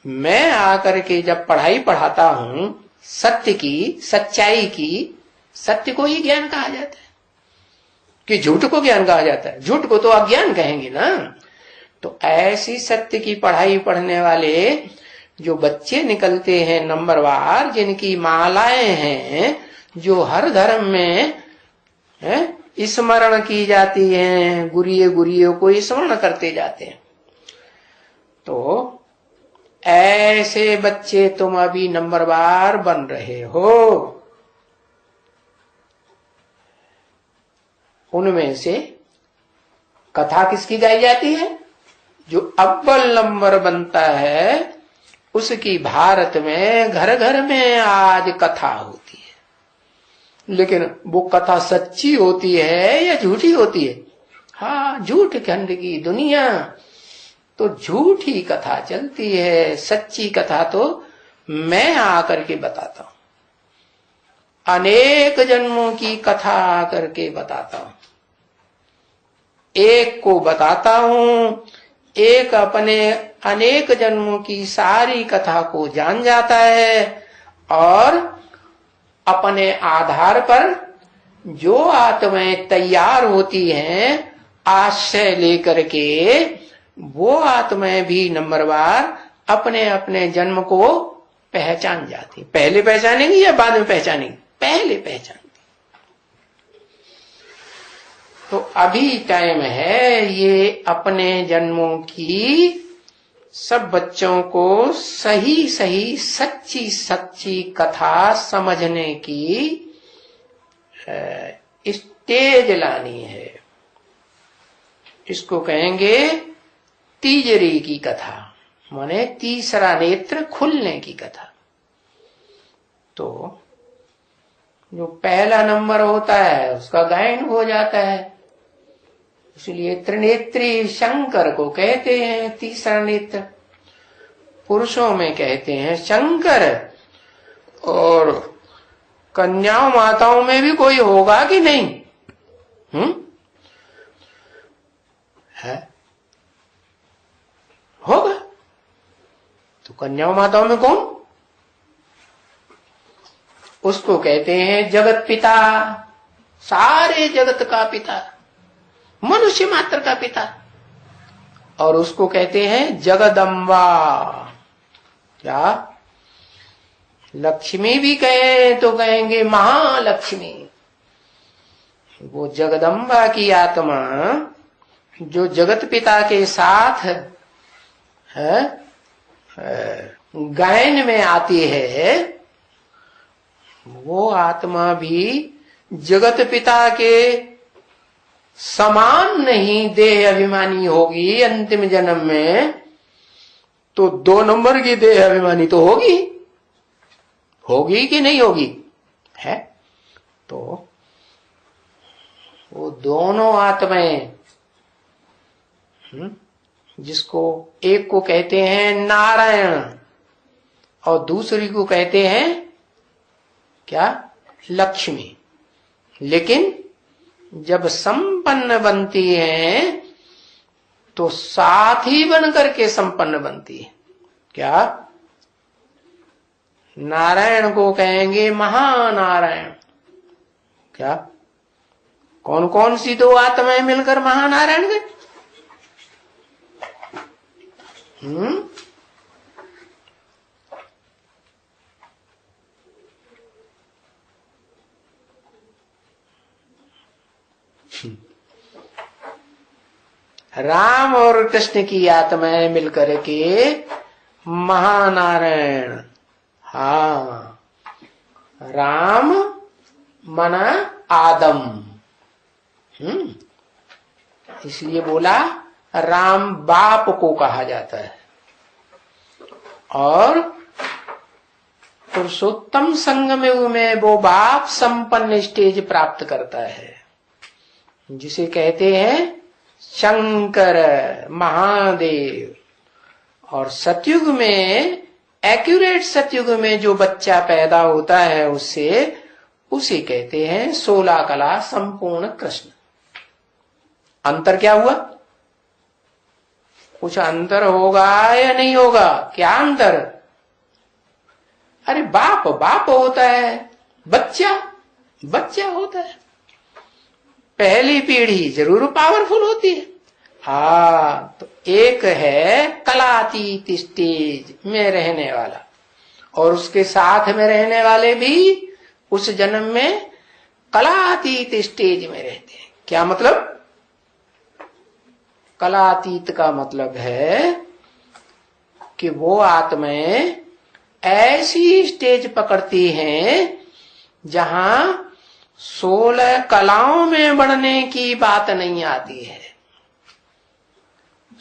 मैं आकर के जब पढ़ाई पढ़ाता हूं सत्य की, सच्चाई की, सत्य को ही ज्ञान कहा जाता है कि झूठ को ज्ञान कहा जाता है? झूठ को तो अज्ञान कहेंगे ना। तो ऐसी सत्य की पढ़ाई पढ़ने वाले जो बच्चे निकलते हैं नंबरवार, जिनकी मालाएं हैं, जो हर धर्म में स्मरण की जाती हैं, गुरिये गुरिये को स्मरण करते जाते हैं, तो ऐसे बच्चे तुम अभी नंबरवार बन रहे हो। उनमें से कथा किसकी गाई जाती है? जो अव्वल नंबर बनता है उसकी भारत में घर घर में आज कथा होती है। लेकिन वो कथा सच्ची होती है या झूठी होती है? हाँ, झूठ खंड की दुनिया, तो झूठी कथा चलती है। सच्ची कथा तो मैं आकर के बताता हूं, अनेक जन्मों की कथा आकर के बताता हूं। एक को बताता हूं, एक अपने अनेक जन्मों की सारी कथा को जान जाता है और अपने आधार पर जो आत्माएं तैयार होती हैं आश्रय लेकर के, वो आत्माएं भी नंबरवार अपने अपने जन्म को पहचान जाती। पहले पहचानेंगी या बाद में पहचानेंगी? पहले पहचानेंगी। तो अभी टाइम है ये अपने जन्मों की सब बच्चों को सही सही सच्ची सच्ची कथा समझने की स्टेज लानी है। इसको कहेंगे तीजरी की कथा, माने तीसरा नेत्र खुलने की कथा। तो जो पहला नंबर होता है उसका गायन हो जाता है, इसलिए त्रिनेत्री शंकर को कहते हैं तीसरा नेत्र। पुरुषों में कहते हैं शंकर, और कन्याओं माताओं में भी कोई होगा कि नहीं? है, होगा। तो कन्याओं माताओं में कौन? उसको कहते हैं जगत पिता, सारे जगत का पिता, मनुष्य मात्र का पिता। और उसको कहते हैं जगदम्बा। क्या? लक्ष्मी भी कहे तो कहेंगे महालक्ष्मी। वो जगदम्बा की आत्मा जो जगत पिता के साथ है गायन में आती है, वो आत्मा भी जगत पिता के समान नहीं देह अभिमानी होगी अंतिम जन्म में, तो 2 नंबर की देह अभिमानी तो होगी कि नहीं होगी? है। तो वो दोनों आत्माएं, जिसको एक को कहते हैं नारायण और दूसरी को कहते हैं क्या? लक्ष्मी। लेकिन जब संपन्न बनती है तो साथ ही बन करके संपन्न बनती है। क्या? नारायण को कहेंगे महानारायण। क्या? कौन कौन सी 2 आत्माएं मिलकर महानारायण गए? राम और कृष्ण की आत्माएं मिलकर के महानारायण। हाँ, राम मना आदम, इसलिए बोला राम बाप को कहा जाता है। और पुरुषोत्तम संगम में वो बाप संपन्न स्टेज प्राप्त करता है, जिसे कहते हैं शंकर महादेव। और सतयुग में, एक्यूरेट सतयुग में जो बच्चा पैदा होता है उसे कहते हैं 16 कला संपूर्ण कृष्ण। अंतर क्या हुआ? कुछ अंतर होगा या नहीं होगा? क्या अंतर? अरे बाप बाप होता है, बच्चा होता है। पहली पीढ़ी जरूर पावरफुल होती है। हाँ, तो एक है कलातीत स्टेज में रहने वाला, और उसके साथ में रहने वाले भी उस जन्म में कलातीत स्टेज में रहते हैं। क्या मतलब? कलातीत का मतलब है कि वो आत्माएं ऐसी स्टेज पकड़ती हैं जहां 16 कलाओं में बढ़ने की बात नहीं आती है,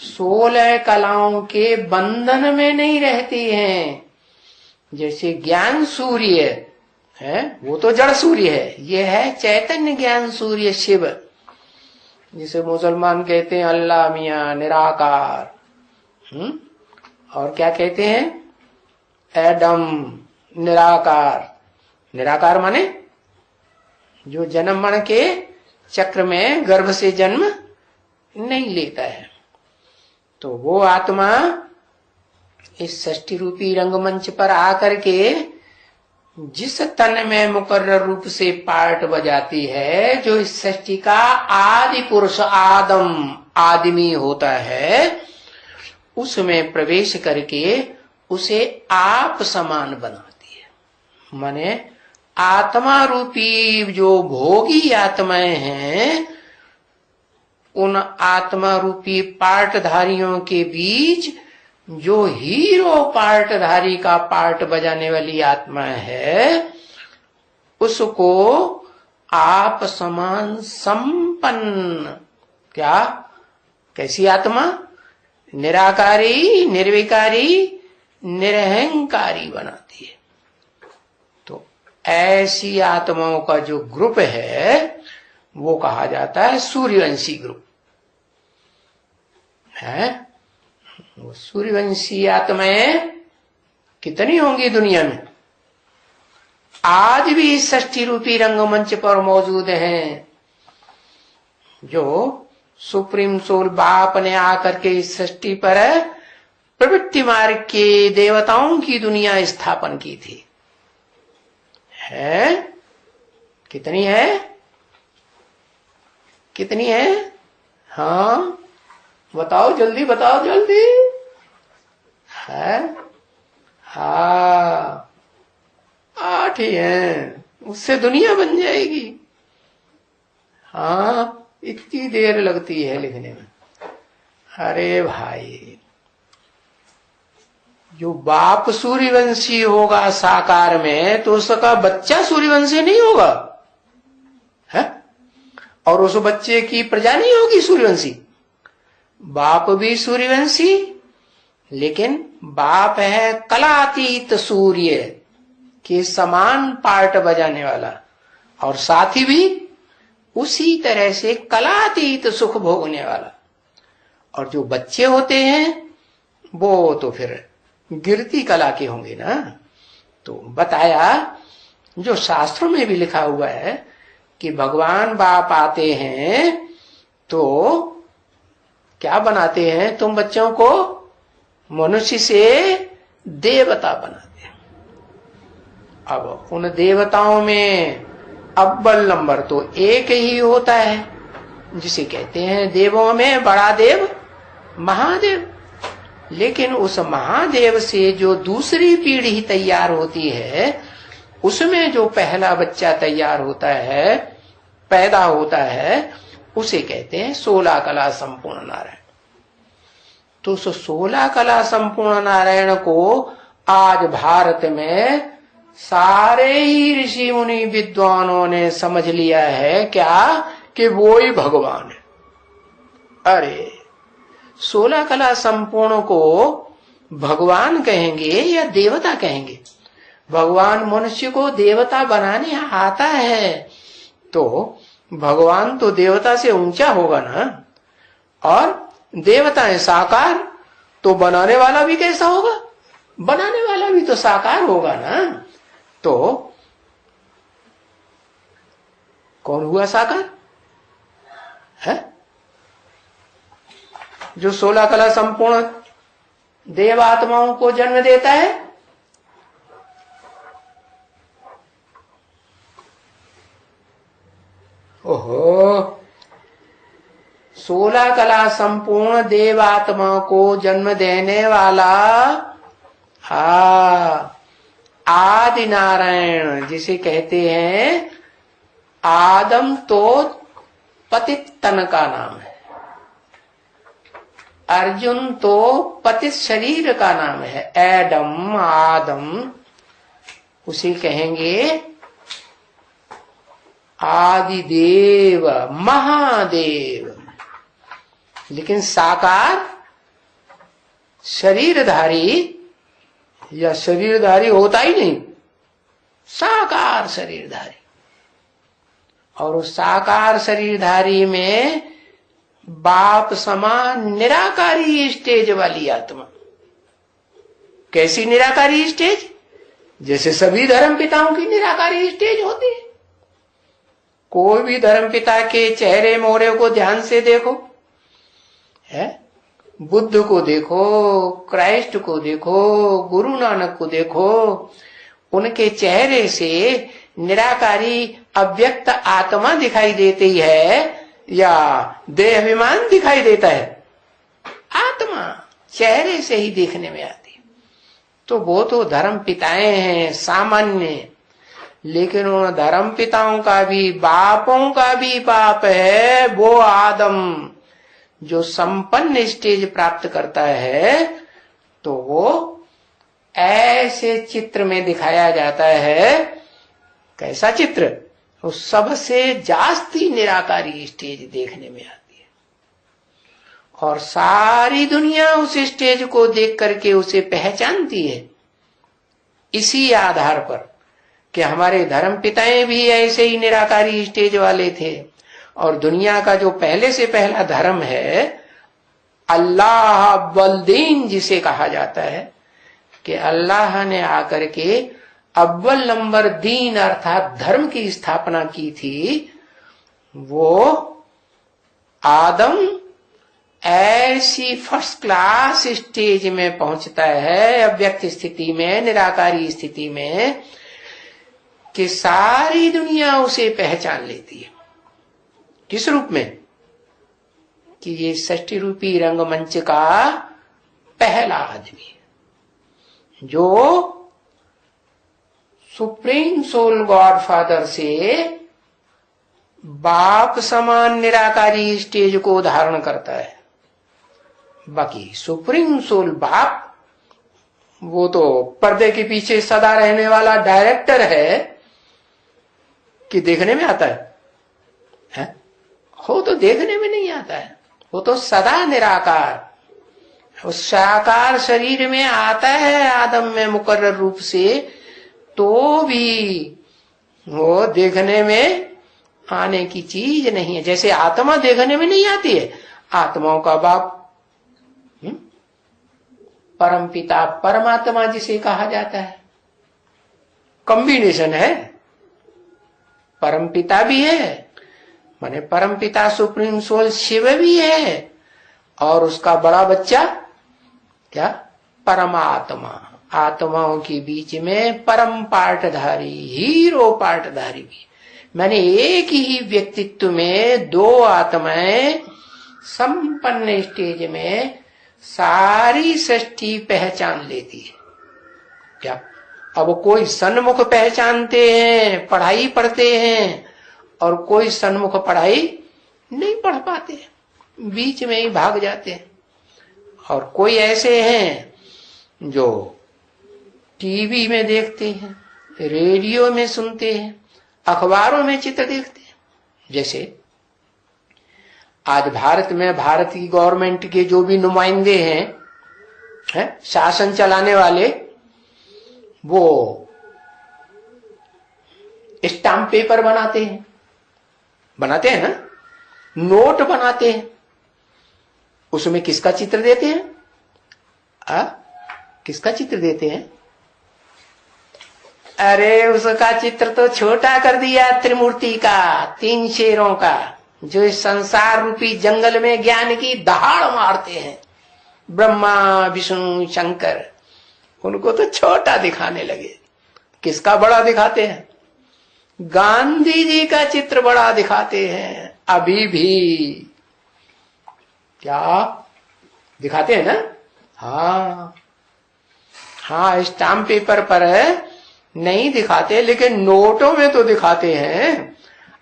16 कलाओं के बंधन में नहीं रहती हैं। जैसे ज्ञान सूर्य है, वो तो जड़ सूर्य है, ये है चैतन्य ज्ञान सूर्य शिव, जिसे मुसलमान कहते हैं अल्लाह मियां निराकार। और क्या कहते हैं? एडम निराकार। निराकार माने जो जन्म मरण के चक्र में गर्भ से जन्म नहीं लेता है। तो वो आत्मा इस षष्ठी रूपी रंगमंच पर आकर के जिस तन में मुकर्रर रूप से पार्ट बजाती है, जो इस सृष्टि का आदि पुरुष आदम आदमी होता है, उसमें प्रवेश करके उसे आप समान बनाती है। माने आत्मा रूपी जो भोगी आत्माएं हैं, उन आत्मा रूपी पार्टधारियों के बीच जो हीरो पार्टधारी का पार्ट बजाने वाली आत्मा है, उसको आप समान संपन्न, क्या कैसी आत्मा? निराकारी, निर्विकारी, निरहंकारी बनाती है। तो ऐसी आत्माओं का जो ग्रुप है वो कहा जाता है सूर्यवंशी ग्रुप है। वो सूर्यवंशी आत्माएं कितनी होंगी दुनिया में? आज भी षष्ठी रूपी रंगमंच पर मौजूद हैं, जो सुप्रीम सोल बाप ने आकर के इस सृष्टि पर प्रवृत्ति मार्ग के देवताओं की दुनिया स्थापन की थी। है कितनी है? कितनी है? हाँ बताओ, जल्दी बताओ, जल्दी। है हाँ 8 ही हैं, उससे दुनिया बन जाएगी। हाँ इतनी देर लगती है लिखने में। अरे भाई, जो बाप सूर्यवंशी होगा साकार में, तो उसका बच्चा सूर्यवंशी नहीं होगा है? और उस बच्चे की प्रजा नहीं होगी सूर्यवंशी। बाप भी सूर्यवंशी, लेकिन बाप है कलातीत सूर्य के समान पार्ट बजाने वाला, और साथ ही भी उसी तरह से कलातीत सुख भोगने वाला। और जो बच्चे होते हैं वो तो फिर गिरती कला के होंगे ना। तो बताया, जो शास्त्रों में भी लिखा हुआ है कि भगवान बाप आते हैं तो क्या बनाते हैं? तुम बच्चों को मनुष्य से देवता बनाते हैं। अब उन देवताओं में अव्वल नंबर तो एक ही होता है, जिसे कहते हैं देवों में बड़ा देव महादेव। लेकिन उस महादेव से जो दूसरी पीढ़ी तैयार होती है, उसमें जो पहला बच्चा तैयार होता है, पैदा होता है, उसे कहते हैं 16 कला संपूर्ण नारायण। तो उस 16 कला संपूर्ण नारायण को आज भारत में सारे ही ऋषि मुनि विद्वानों ने समझ लिया है, क्या कि वो ही भगवान है। अरे 16 कला संपूर्ण को भगवान कहेंगे या देवता कहेंगे? भगवान मनुष्य को देवता बनाने आता है, तो भगवान तो देवता से ऊंचा होगा ना। और देवता है साकार, तो बनाने वाला भी कैसा होगा? बनाने वाला भी तो साकार होगा ना। तो कौन हुआ साकार है? जो 16 कला संपूर्ण देव आत्माओं को जन्म देता है। ओहो, 16 कला संपूर्ण देव आत्मा को जन्म देने वाला आदि नारायण, जिसे कहते हैं आदम, तो पतित तन का नाम है। अर्जुन तो पतित शरीर का नाम है। एडम, आदम, उसे कहेंगे आदिदेव, महादेव। लेकिन साकार शरीरधारी या शरीरधारी होता ही नहीं, साकार शरीरधारी। और उस साकार शरीरधारी में बाप समान निराकारी स्टेज वाली आत्मा। कैसी निराकारी स्टेज? जैसे सभी धर्म पिताओं की निराकारी स्टेज होती है। कोई भी धर्म पिता के चेहरे मोहरे को ध्यान से देखो, है? बुद्ध को देखो, क्राइस्ट को देखो, गुरु नानक को देखो, उनके चेहरे से निराकारी अव्यक्त आत्मा दिखाई देती है या देहाभिमान दिखाई देता है? आत्मा चेहरे से ही देखने में आती है। तो वो तो धर्म पिताएं हैं सामान्य, लेकिन उन धर्म पिताओं का भी, बापों का भी बाप है वो आदम, जो संपन्न स्टेज प्राप्त करता है। तो वो ऐसे चित्र में दिखाया जाता है। कैसा चित्र? वो सबसे जास्ती निराकारी स्टेज देखने में आती है, और सारी दुनिया उस स्टेज को देख करके उसे पहचानती है। इसी आधार पर कि हमारे धर्म पिताएं भी ऐसे ही निराकारी स्टेज वाले थे, और दुनिया का जो पहले से पहला धर्म है अल्लाह अव्वल-दीन जिसे कहा जाता है, कि अल्लाह ने आकर के अव्वल नंबर दीन अर्थात धर्म की स्थापना की थी। वो आदम ऐसी फर्स्ट क्लास स्टेज में पहुंचता है, अव्यक्त स्थिति में, निराकारी स्थिति में, कि सारी दुनिया उसे पहचान लेती है। किस रूप में? कि ये सृष्टि रूपी रंगमंच का पहला आदमी है, जो सुप्रीम सोल गॉड फादर से बाप समान निराकारी स्टेज को धारण करता है। बाकी सुप्रीम सोल बाप वो तो पर्दे के पीछे सदा रहने वाला डायरेक्टर है कि देखने में आता है? हो तो देखने में नहीं आता है, वो तो सदा निराकार उस साकार शरीर में आता है आदम में मुकर्रर रूप से, तो भी वो देखने में आने की चीज नहीं है। जैसे आत्मा देखने में नहीं आती है, आत्माओं का बाप परम पिता परमात्मा जिसे कहा जाता है, कॉम्बिनेशन है। परम पिता भी है, माने परम पिता सुप्रीम सोल शिव भी है, और उसका बड़ा बच्चा क्या? परमात्मा, आत्माओं के बीच में परम पार्टधारी, हीरो पार्टधारी भी। मैंने एक ही व्यक्तित्व में दो आत्माएं संपन्न स्टेज में सारी सृष्टि पहचान लेती है। क्या अब कोई सन्मुख पहचानते हैं, पढ़ाई पढ़ते हैं, और कोई सन्मुख पढ़ाई नहीं पढ़ पाते, बीच में ही भाग जाते हैं। और कोई ऐसे हैं जो टीवी में देखते हैं, रेडियो में सुनते हैं, अखबारों में चित्र देखते हैं। जैसे आज भारत में भारत की गवर्नमेंट के जो भी नुमाइंदे हैं, शासन चलाने वाले, वो स्टाम्प पेपर बनाते हैं ना, नोट बनाते हैं। उसमें किसका चित्र देते हैं? किसका चित्र देते हैं? अरे उसका चित्र तो छोटा कर दिया, त्रिमूर्ति का, 3 शेरों का, जो इस संसार रूपी जंगल में ज्ञान की दहाड़ मारते हैं, ब्रह्मा विष्णु शंकर। उनको तो छोटा दिखाने लगे। किसका बड़ा दिखाते हैं? गांधी जी का चित्र बड़ा दिखाते हैं। अभी भी क्या दिखाते हैं ना? हाँ, स्टाम्प पेपर पर नहीं दिखाते, लेकिन नोटों में तो दिखाते हैं।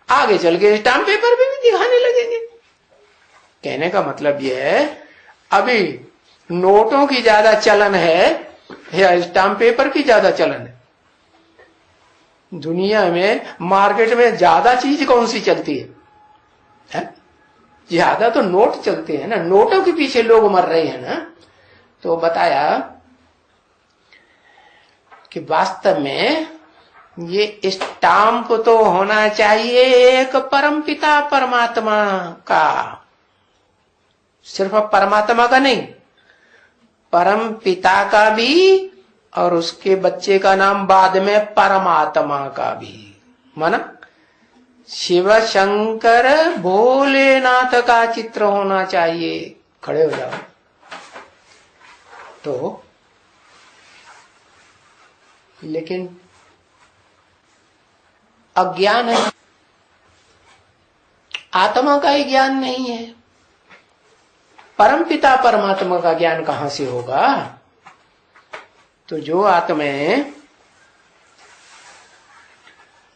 आगे चल के स्टाम्प पेपर पे भी दिखाने लगेंगे। कहने का मतलब यह है, अभी नोटों की ज्यादा चलन है या स्टाम्प पेपर की ज्यादा चलन है? दुनिया में मार्केट में ज्यादा चीज कौन सी चलती है? ज्यादा तो नोट चलते हैं ना, नोटों के पीछे लोग मर रहे हैं ना। तो बताया कि वास्तव में ये स्टाम्प तो होना चाहिए एक परम पिता परमात्मा का, सिर्फ परमात्मा का नहीं, परम पिता का भी, और उसके बच्चे का नाम बाद में परमात्मा का भी। माना शिव शंकर भोलेनाथ का चित्र होना चाहिए। खड़े हो जाओ। तो लेकिन अज्ञान है, आत्मा का ही ज्ञान नहीं है। परमपिता परमात्मा का ज्ञान कहां से होगा? तो जो आत्माएं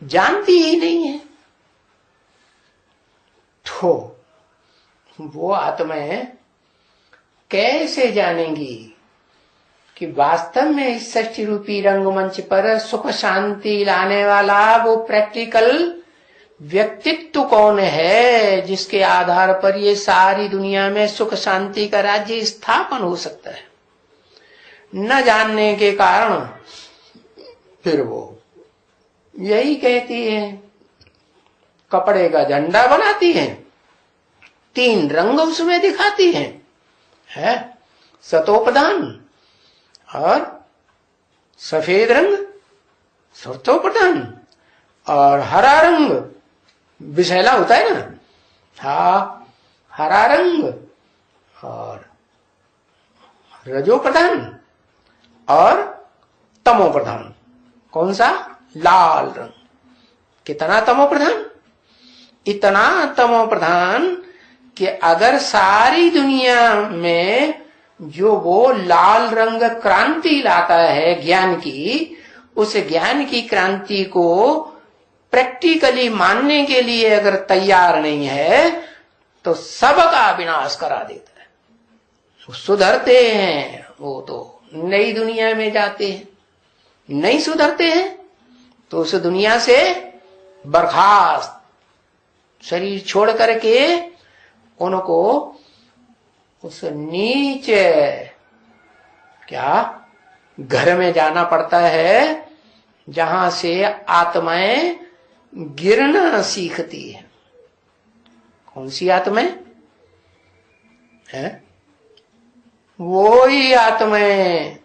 जानती ही नहीं है, तो वो आत्माएं कैसे जानेंगी कि वास्तव में इस सृष्टि रूपी रंगमंच पर सुख शांति लाने वाला वो प्रैक्टिकल व्यक्तित्व कौन है, जिसके आधार पर ये सारी दुनिया में सुख शांति का राज्य स्थापन हो सकता है। न जानने के कारण फिर वो यही कहती है, कपड़े का झंडा बनाती है, 3 रंग उसमें दिखाती है सतोप्रधान और सफेद रंग सतोप्रधान, और हरा रंग विषैला होता है ना, हाँ हरा रंग, और रजो प्रधान और तमो प्रधान। कौन सा? लाल रंग। कितना तमो प्रधान? इतना तमो प्रधान कि अगर सारी दुनिया में जो वो लाल रंग क्रांति लाता है ज्ञान की, उस ज्ञान की क्रांति को प्रैक्टिकली मानने के लिए अगर तैयार नहीं है तो सबका विनाश करा देता है। वो सुधरते हैं, वो तो नई दुनिया में जाते हैं, नहीं सुधरते हैं तो उस दुनिया से बर्खास्त, शरीर छोड़ करके उनको उस नीचे क्या घर में जाना पड़ता है, जहां से आत्माएं गिरना सीखती है। कौन सी आत्माएं है? वो ही आत्माएं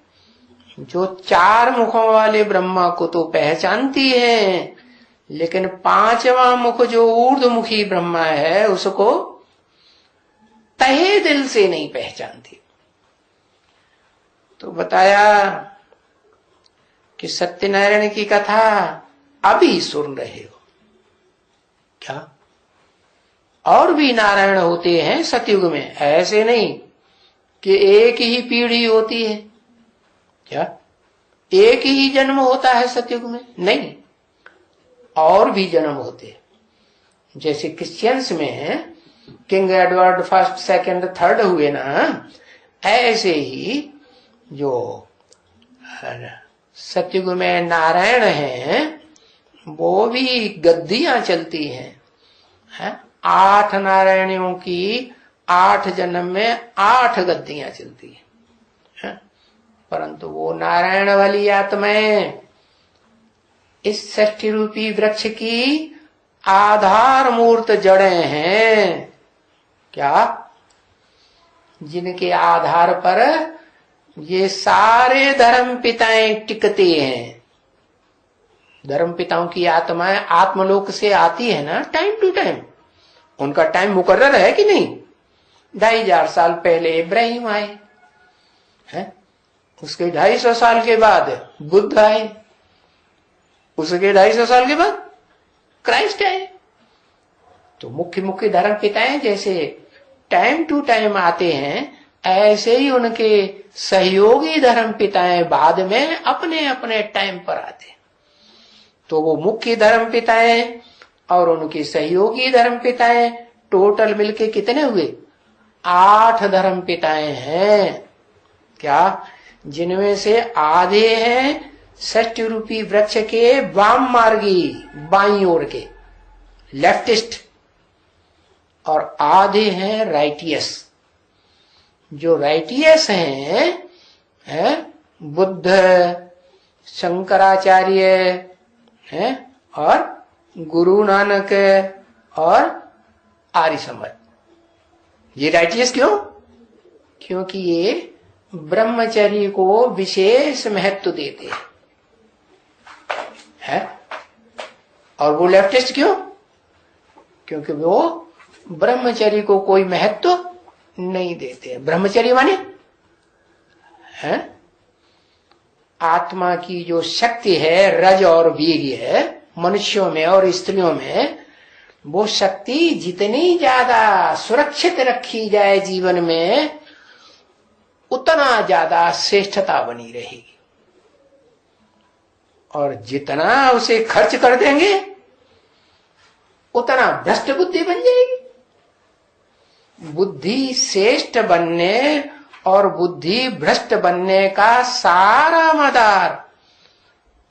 जो 4 मुखों वाले ब्रह्मा को तो पहचानती है, लेकिन 5वां मुख जो ऊर्ध्वमुखी ब्रह्मा है उसको तहे दिल से नहीं पहचानती। तो बताया कि सत्यनारायण की कथा अभी सुन रहे हो क्या? और भी नारायण होते हैं सतयुग में, ऐसे नहीं कि एक ही पीढ़ी होती है। क्या एक ही जन्म होता है सतयुग में? नहीं, और भी जन्म होते हैं। जैसे क्रिश्चियंस में king Edward first second third हुए ना, ऐसे ही जो सतयुग में नारायण हैं वो भी गद्दियां चलती हैं। 8 नारायणियों की 8 जन्म में 8 गद्दियां चलती हैं। परंतु वो नारायण वाली आत्माएं इस सृष्टि रूपी वृक्ष की आधार मूर्त जड़ें हैं। क्या? जिनके आधार पर ये सारे धर्म पिताएं टिकते हैं। धर्म पिताओं की आत्माएं आत्मलोक से आती है ना टाइम टू टाइम, उनका टाइम मुकर्रर है कि नहीं? 2500 साल पहले इब्राहिम आए हैं, उसके 250 साल के बाद बुद्ध आए, उसके 250 साल के बाद क्राइस्ट आए। तो मुख्य मुख्य धर्म पिताएं जैसे टाइम टू टाइम आते हैं, ऐसे ही उनके सहयोगी धर्म पिताएं बाद में अपने अपने टाइम पर आते हैं। तो वो मुख्य धर्म पिताएं और उनके सहयोगी धर्म पिताएं टोटल मिलके कितने हुए? 8 धर्म पिताएं हैं। क्या? जिनमें से आधे हैं सृष्टि रूपी वृक्ष के वाम मार्गी, बाईं ओर के लेफ्टिस्ट, और आधे हैं राइटियस। जो राइटियस हैं बुद्ध, शंकराचार्य हैं और गुरु नानक और आर्य समाज। ये राइटियस क्यों? क्योंकि ये ब्रह्मचर्य को विशेष महत्व देते हैं। और वो लेफ्टिस्ट क्यों? क्योंकि वो ब्रह्मचर्य को कोई महत्व नहीं देते। ब्रह्मचर्य माने है आत्मा की जो शक्ति है, रज और वीर्य है, मनुष्यों में और स्त्रियों में वो शक्ति जितनी ज्यादा सुरक्षित रखी जाए जीवन में, उतना ज्यादा श्रेष्ठता बनी रहेगी। और जितना उसे खर्च कर देंगे उतना भ्रष्ट बुद्धि बन जाएगी। बुद्धि श्रेष्ठ बनने और बुद्धि भ्रष्ट बनने का सारा मदार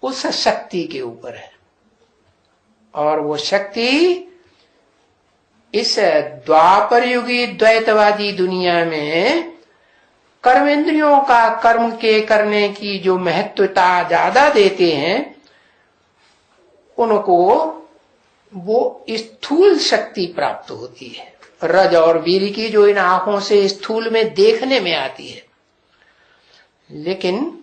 उस शक्ति के ऊपर है। और वो शक्ति इस द्वापर युगी द्वैतवादी दुनिया में कर्मेंद्रियों का कर्म के करने की जो महत्वता ज्यादा देते हैं, उनको वो स्थूल शक्ति प्राप्त होती है, रज और वीर की, जो इन आंखों से स्थूल में देखने में आती है। लेकिन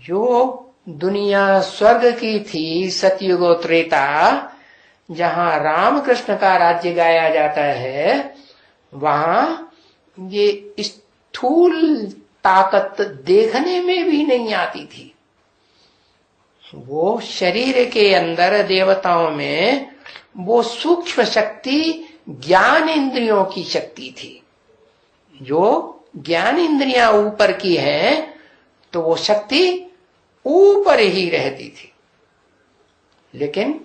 जो दुनिया स्वर्ग की थी, सतयुग और त्रेता, जहां रामकृष्ण का राज्य गाया जाता है, वहां ये स्थूल ताकत देखने में भी नहीं आती थी। वो शरीर के अंदर देवताओं में वो सूक्ष्म शक्ति ज्ञान इंद्रियों की शक्ति थी। जो ज्ञान इंद्रियां ऊपर की हैं, तो वो शक्ति ऊपर ही रहती थी। लेकिन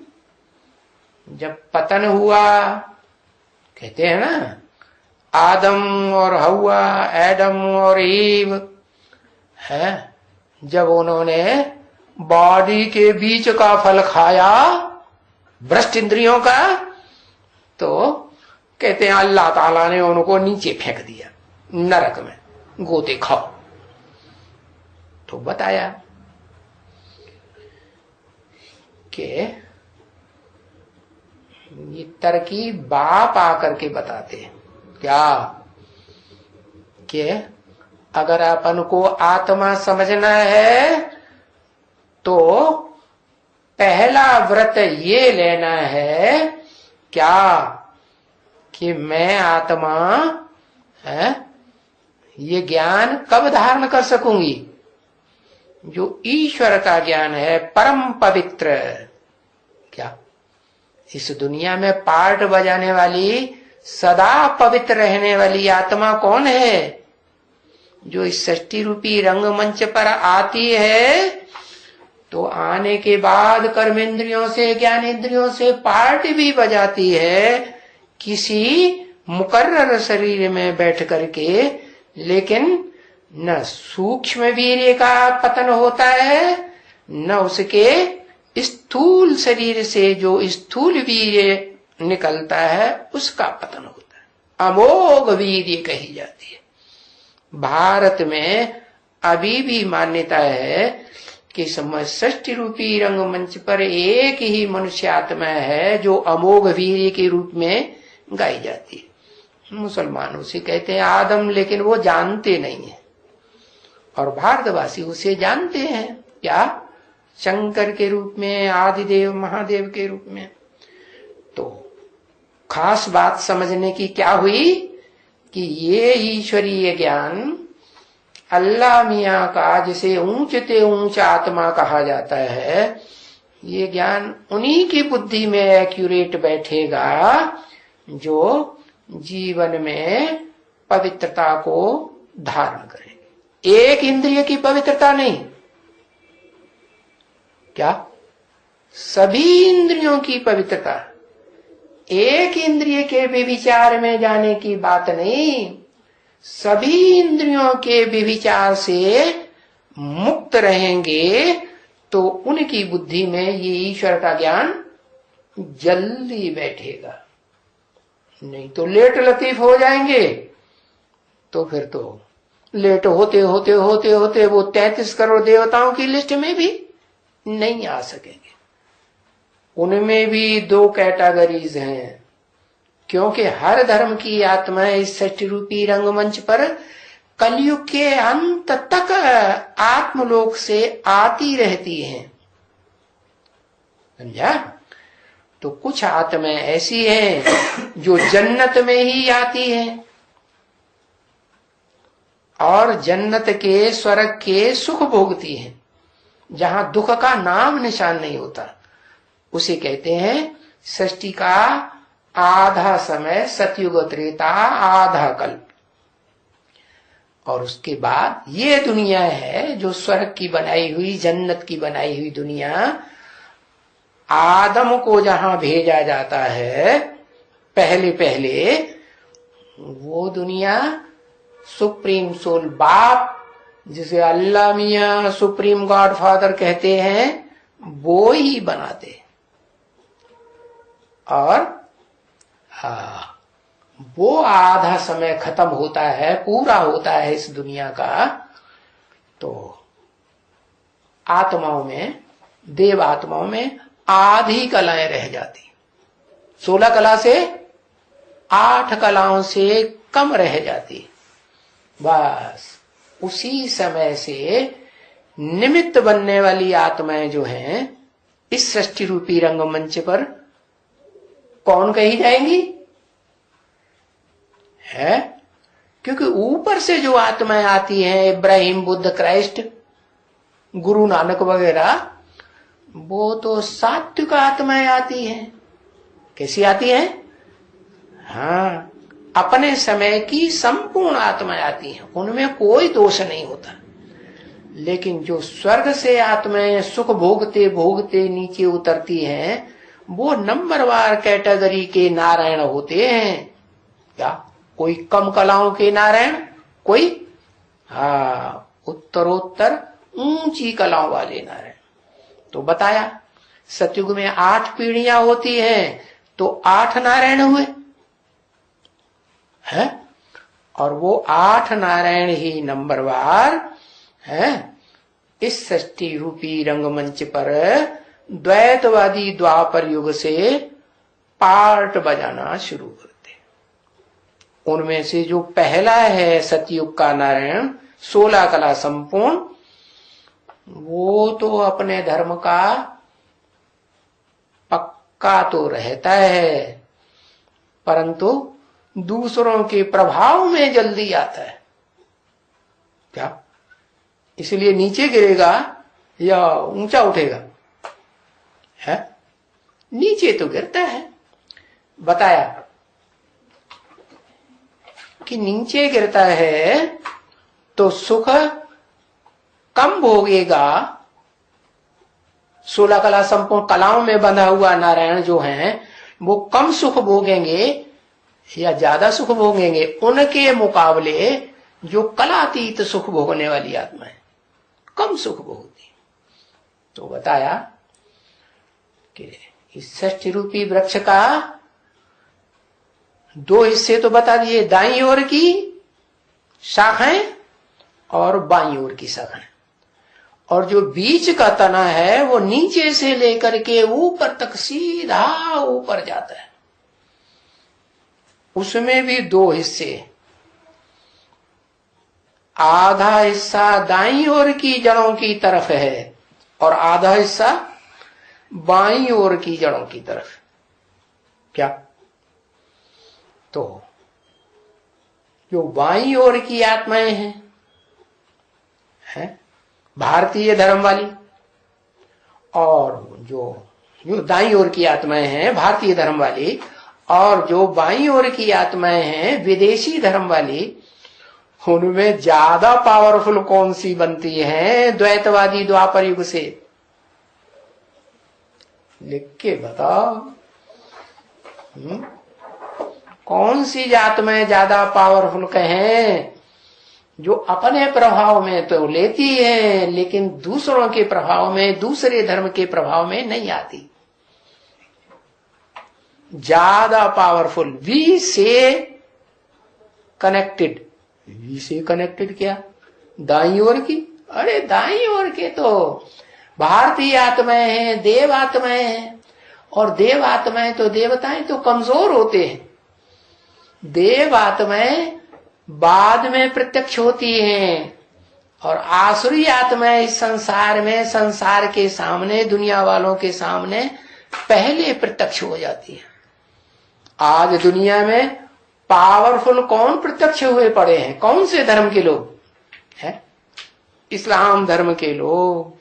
जब पतन हुआ, कहते हैं ना, आदम और हवा, एडम और ईव है, जब उन्होंने बॉडी के बीच का फल खाया भ्रष्ट इंद्रियों का, तो कहते हैं अल्लाह ताला ने उनको नीचे फेंक दिया नरक में, गोते खाओ। तो बताया कि ये तरकीब बाप आकर के बताते हैं क्या, कि अगर अपन को आत्मा समझना है तो पहला व्रत ये लेना है क्या, कि मैं आत्मा है, ये ज्ञान कब धारण कर सकूंगी, जो ईश्वर का ज्ञान है, परम पवित्र। क्या इस दुनिया में पार्ट बजाने वाली, सदा पवित्र रहने वाली आत्मा कौन है? जो इस सृष्टि रूपी रंगमंच पर आती है, तो आने के बाद कर्मेंद्रियों से, ज्ञानेंद्रियों से पार्ट भी बजाती है किसी मुकर्रर शरीर में बैठ करके। लेकिन न सूक्ष्म वीर्य का पतन होता है, न उसके स्थूल शरीर से जो स्थूल वीर्य निकलता है उसका पतन होता है। अमोघ वीर्य कही जाती है। भारत में अभी भी मान्यता है कि सृष्टि रूपी रंगमंच पर एक ही मनुष्य आत्मा है जो अमोघ वीर्य के रूप में गाई जाती है। मुसलमान उसे कहते हैं आदम, लेकिन वो जानते नहीं है, और भारतवासी उसे जानते हैं क्या, शंकर के रूप में, आदिदेव महादेव के रूप में। तो खास बात समझने की क्या हुई कि ये ईश्वरीय ज्ञान अल्लाह मियाँ का, जिसे ऊंचते ऊंच आत्मा कहा जाता है, ये ज्ञान उन्हीं की बुद्धि में एक्यूरेट बैठेगा जो जीवन में पवित्रता को धारण करेंगे। एक इंद्रिय की पवित्रता नहीं, क्या सभी इंद्रियों की पवित्रता। एक इंद्रिय के व्यभिचार में जाने की बात नहीं, सभी इंद्रियों के व्यभिचार से मुक्त रहेंगे तो उनकी बुद्धि में ये ईश्वर का ज्ञान जल्दी बैठेगा। नहीं तो लेट लतीफ हो जाएंगे, तो फिर तो लेट होते होते होते होते वो 33 करोड़ देवताओं की लिस्ट में भी नहीं आ सकेंगे। उनमें भी 2 कैटेगरीज हैं, क्योंकि हर धर्म की आत्मा इस सृष्टि रूपी रंगमंच पर कलयुग के अंत तक आत्मलोक से आती रहती हैं। समझा? तो कुछ आत्माएं ऐसी हैं जो जन्नत में ही आती हैं और जन्नत के, स्वर्ग के सुख भोगती हैं, जहां दुख का नाम निशान नहीं होता। उसे कहते हैं सृष्टि का आधा समय सतयुग त्रेता, आधा कल्प। और उसके बाद ये दुनिया है जो स्वर्ग की बनाई हुई, जन्नत की बनाई हुई दुनिया, आदम को जहां भेजा जाता है पहले पहले, वो दुनिया सुप्रीम सोल बाप, जिसे अल्लाह मियां सुप्रीम गॉड फादर कहते हैं, वो ही बनाते। और वो आधा समय खत्म होता है, पूरा होता है इस दुनिया का, तो आत्माओं में, देव आत्माओं में आधी कलाएं रह जाती। 16 कला से 8 कलाओं से कम रह जाती। बस उसी समय से निमित्त बनने वाली आत्माएं जो हैं इस सृष्टि रूपी रंगमंच पर कौन कही जाएंगी है? क्योंकि ऊपर से जो आत्माएं आती हैं, इब्राहिम, बुद्ध, क्राइस्ट, गुरु नानक वगैरह, वो तो सात्विक आत्माएं आती हैं। कैसी आती हैं? हाँ, अपने समय की संपूर्ण आत्माएं आती हैं, उनमें कोई दोष नहीं होता। लेकिन जो स्वर्ग से आत्माएं सुख भोगते भोगते नीचे उतरती हैं, वो नंबरवार कैटेगरी के नारायण होते हैं। क्या कोई कम कलाओं के नारायण, कोई उत्तरोत्तर ऊंची कलाओं वाले नारायण। तो बताया सतयुग में 8 पीढ़ियां होती हैं, तो 8 नारायण हुए हैं। और वो 8 नारायण ही नंबरवार है इस सृष्टि रूपी रंगमंच पर द्वैतवादी द्वापर युग से पार्ट बजाना शुरू करते। उनमें से जो पहला है सतयुग का नारायण, 16 कला संपूर्ण, वो तो अपने धर्म का पक्का तो रहता है, परंतु दूसरों के प्रभाव में जल्दी आता है। क्या इसलिए नीचे गिरेगा या ऊंचा उठेगा? है नीचे तो गिरता है। बताया कि नीचे गिरता है तो सुख कम भोगेगा। 16 कला संपूर्ण कलाओं में बंधा हुआ नारायण जो हैं, वो कम सुख भोगेंगे या ज्यादा सुख भोगेंगे? उनके मुकाबले जो कलातीत सुख भोगने वाली आत्मा है, कम सुख भोगती। तो बताया कि इस सृष्टि रूपी वृक्ष का 2 हिस्से तो बता दिए, दाईं ओर की शाखाएं और बाईं ओर की शाखाएं। और जो बीच का तना है वो नीचे से लेकर के ऊपर तक सीधा ऊपर जाता है। उसमें भी 2 हिस्से, आधा हिस्सा दाईं ओर की जड़ों की तरफ है और आधा हिस्सा बाईं ओर की जड़ों की तरफ। क्या? तो जो बाईं ओर की आत्माएं हैं भारतीय धर्म वाली, और जो दाईं ओर की आत्माएं हैं भारतीय धर्म वाली, और जो बाईं ओर की आत्माएं हैं विदेशी धर्म वाली, उनमें ज्यादा पावरफुल कौन सी बनती है द्वैतवादी द्वापर युग से? लिख के बताओ। कौन सी जात में ज्यादा पावरफुल कहें? जो अपने प्रभाव में तो लेती है लेकिन दूसरों के प्रभाव में, दूसरे धर्म के प्रभाव में नहीं आती। ज्यादा पावरफुल, वी से कनेक्टेड। वी से कनेक्टेड क्या? दाईं ओर की? अरे दाईं ओर के तो भारतीय आत्माएं हैं, देव आत्माएं हैं। और देव आत्माएं तो, देवताएं तो कमजोर होते हैं। देव आत्माएं बाद में प्रत्यक्ष होती हैं और आसुरी आत्माएं इस संसार में, संसार के सामने, दुनिया वालों के सामने पहले प्रत्यक्ष हो जाती है। आज दुनिया में पावरफुल कौन प्रत्यक्ष हुए पड़े हैं? कौन से धर्म के लोग हैं? इस्लाम धर्म के लोग,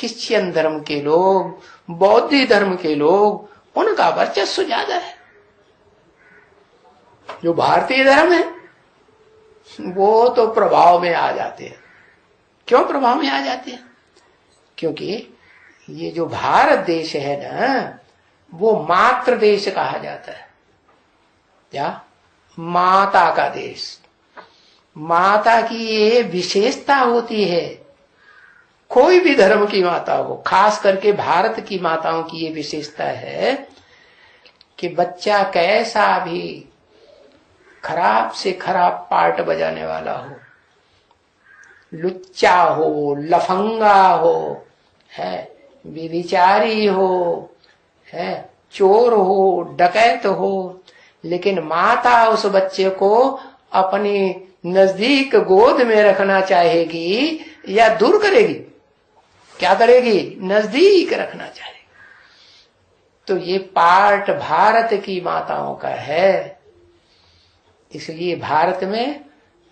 क्रिश्चियन धर्म के लोग, बौद्ध धर्म के लोग, उनका वर्चस्व ज्यादा है। जो भारतीय धर्म है वो तो प्रभाव में आ जाते हैं। क्यों प्रभाव में आ जाते हैं? क्योंकि ये जो भारत देश है ना, वो मातृ देश कहा जाता है। क्या? माता का देश। माता की ये विशेषता होती है, कोई भी धर्म की माता हो, खास करके भारत की माताओं की ये विशेषता है कि बच्चा कैसा भी खराब से खराब पार्ट बजाने वाला हो, लुच्चा हो, लफंगा हो, है व्यभिचारी हो, है चोर हो, डकैत हो, लेकिन माता उस बच्चे को अपनी नजदीक गोद में रखना चाहेगी या दूर करेगी? क्या करेगी? नजदीक रखना चाहेगी। तो ये पार्ट भारत की माताओं का है, इसलिए भारत में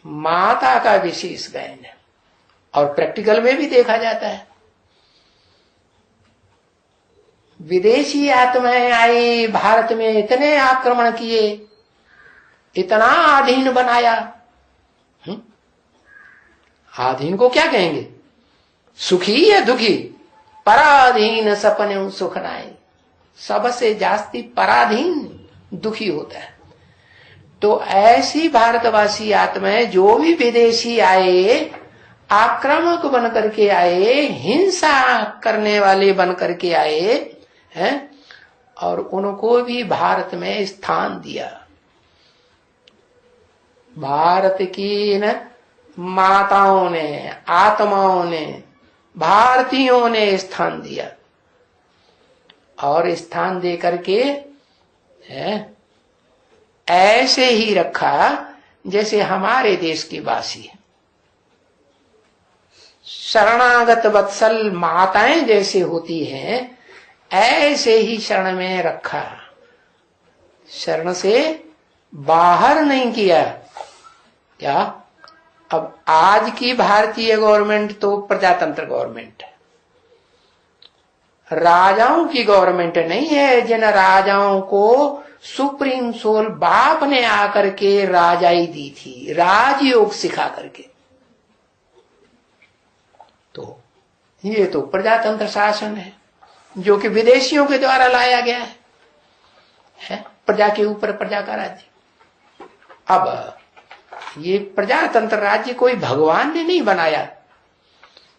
माता का विशेष गायन है। और प्रैक्टिकल में भी देखा जाता है। विदेशी आत्माएं आई, भारत में इतने आक्रमण किए, इतना आधीन बनाया। आधीन को क्या कहेंगे? सुखी या दुखी? पराधीन सपने सुख नाई। सबसे जास्ती पराधीन दुखी होता है। तो ऐसी भारतवासी आत्माएं जो भी विदेशी आए, आक्रामक बन करके आए, हिंसा करने वाले बन करके आए हैं, और उनको भी भारत में स्थान दिया। भारत की न माताओं ने, आत्माओं ने, भारतीयों ने स्थान दिया, और स्थान दे करके ऐसे ही रखा जैसे हमारे देश के वासी शरणागत वत्सल माताएं जैसे होती हैं, ऐसे ही शरण में रखा। शरण से बाहर नहीं किया। क्या? अब आज की भारतीय गवर्नमेंट तो प्रजातंत्र गवर्नमेंट है, राजाओं की गवर्नमेंट नहीं है। जिन राजाओं को सुप्रीम सोल बाप ने आकर के राजाई दी थी, राजयोग सिखा करके, तो ये तो प्रजातंत्र शासन है जो कि विदेशियों के द्वारा लाया गया है प्रजा के ऊपर प्रजा का राज्य। अब ये प्रजातंत्र राज्य कोई भगवान ने नहीं बनाया,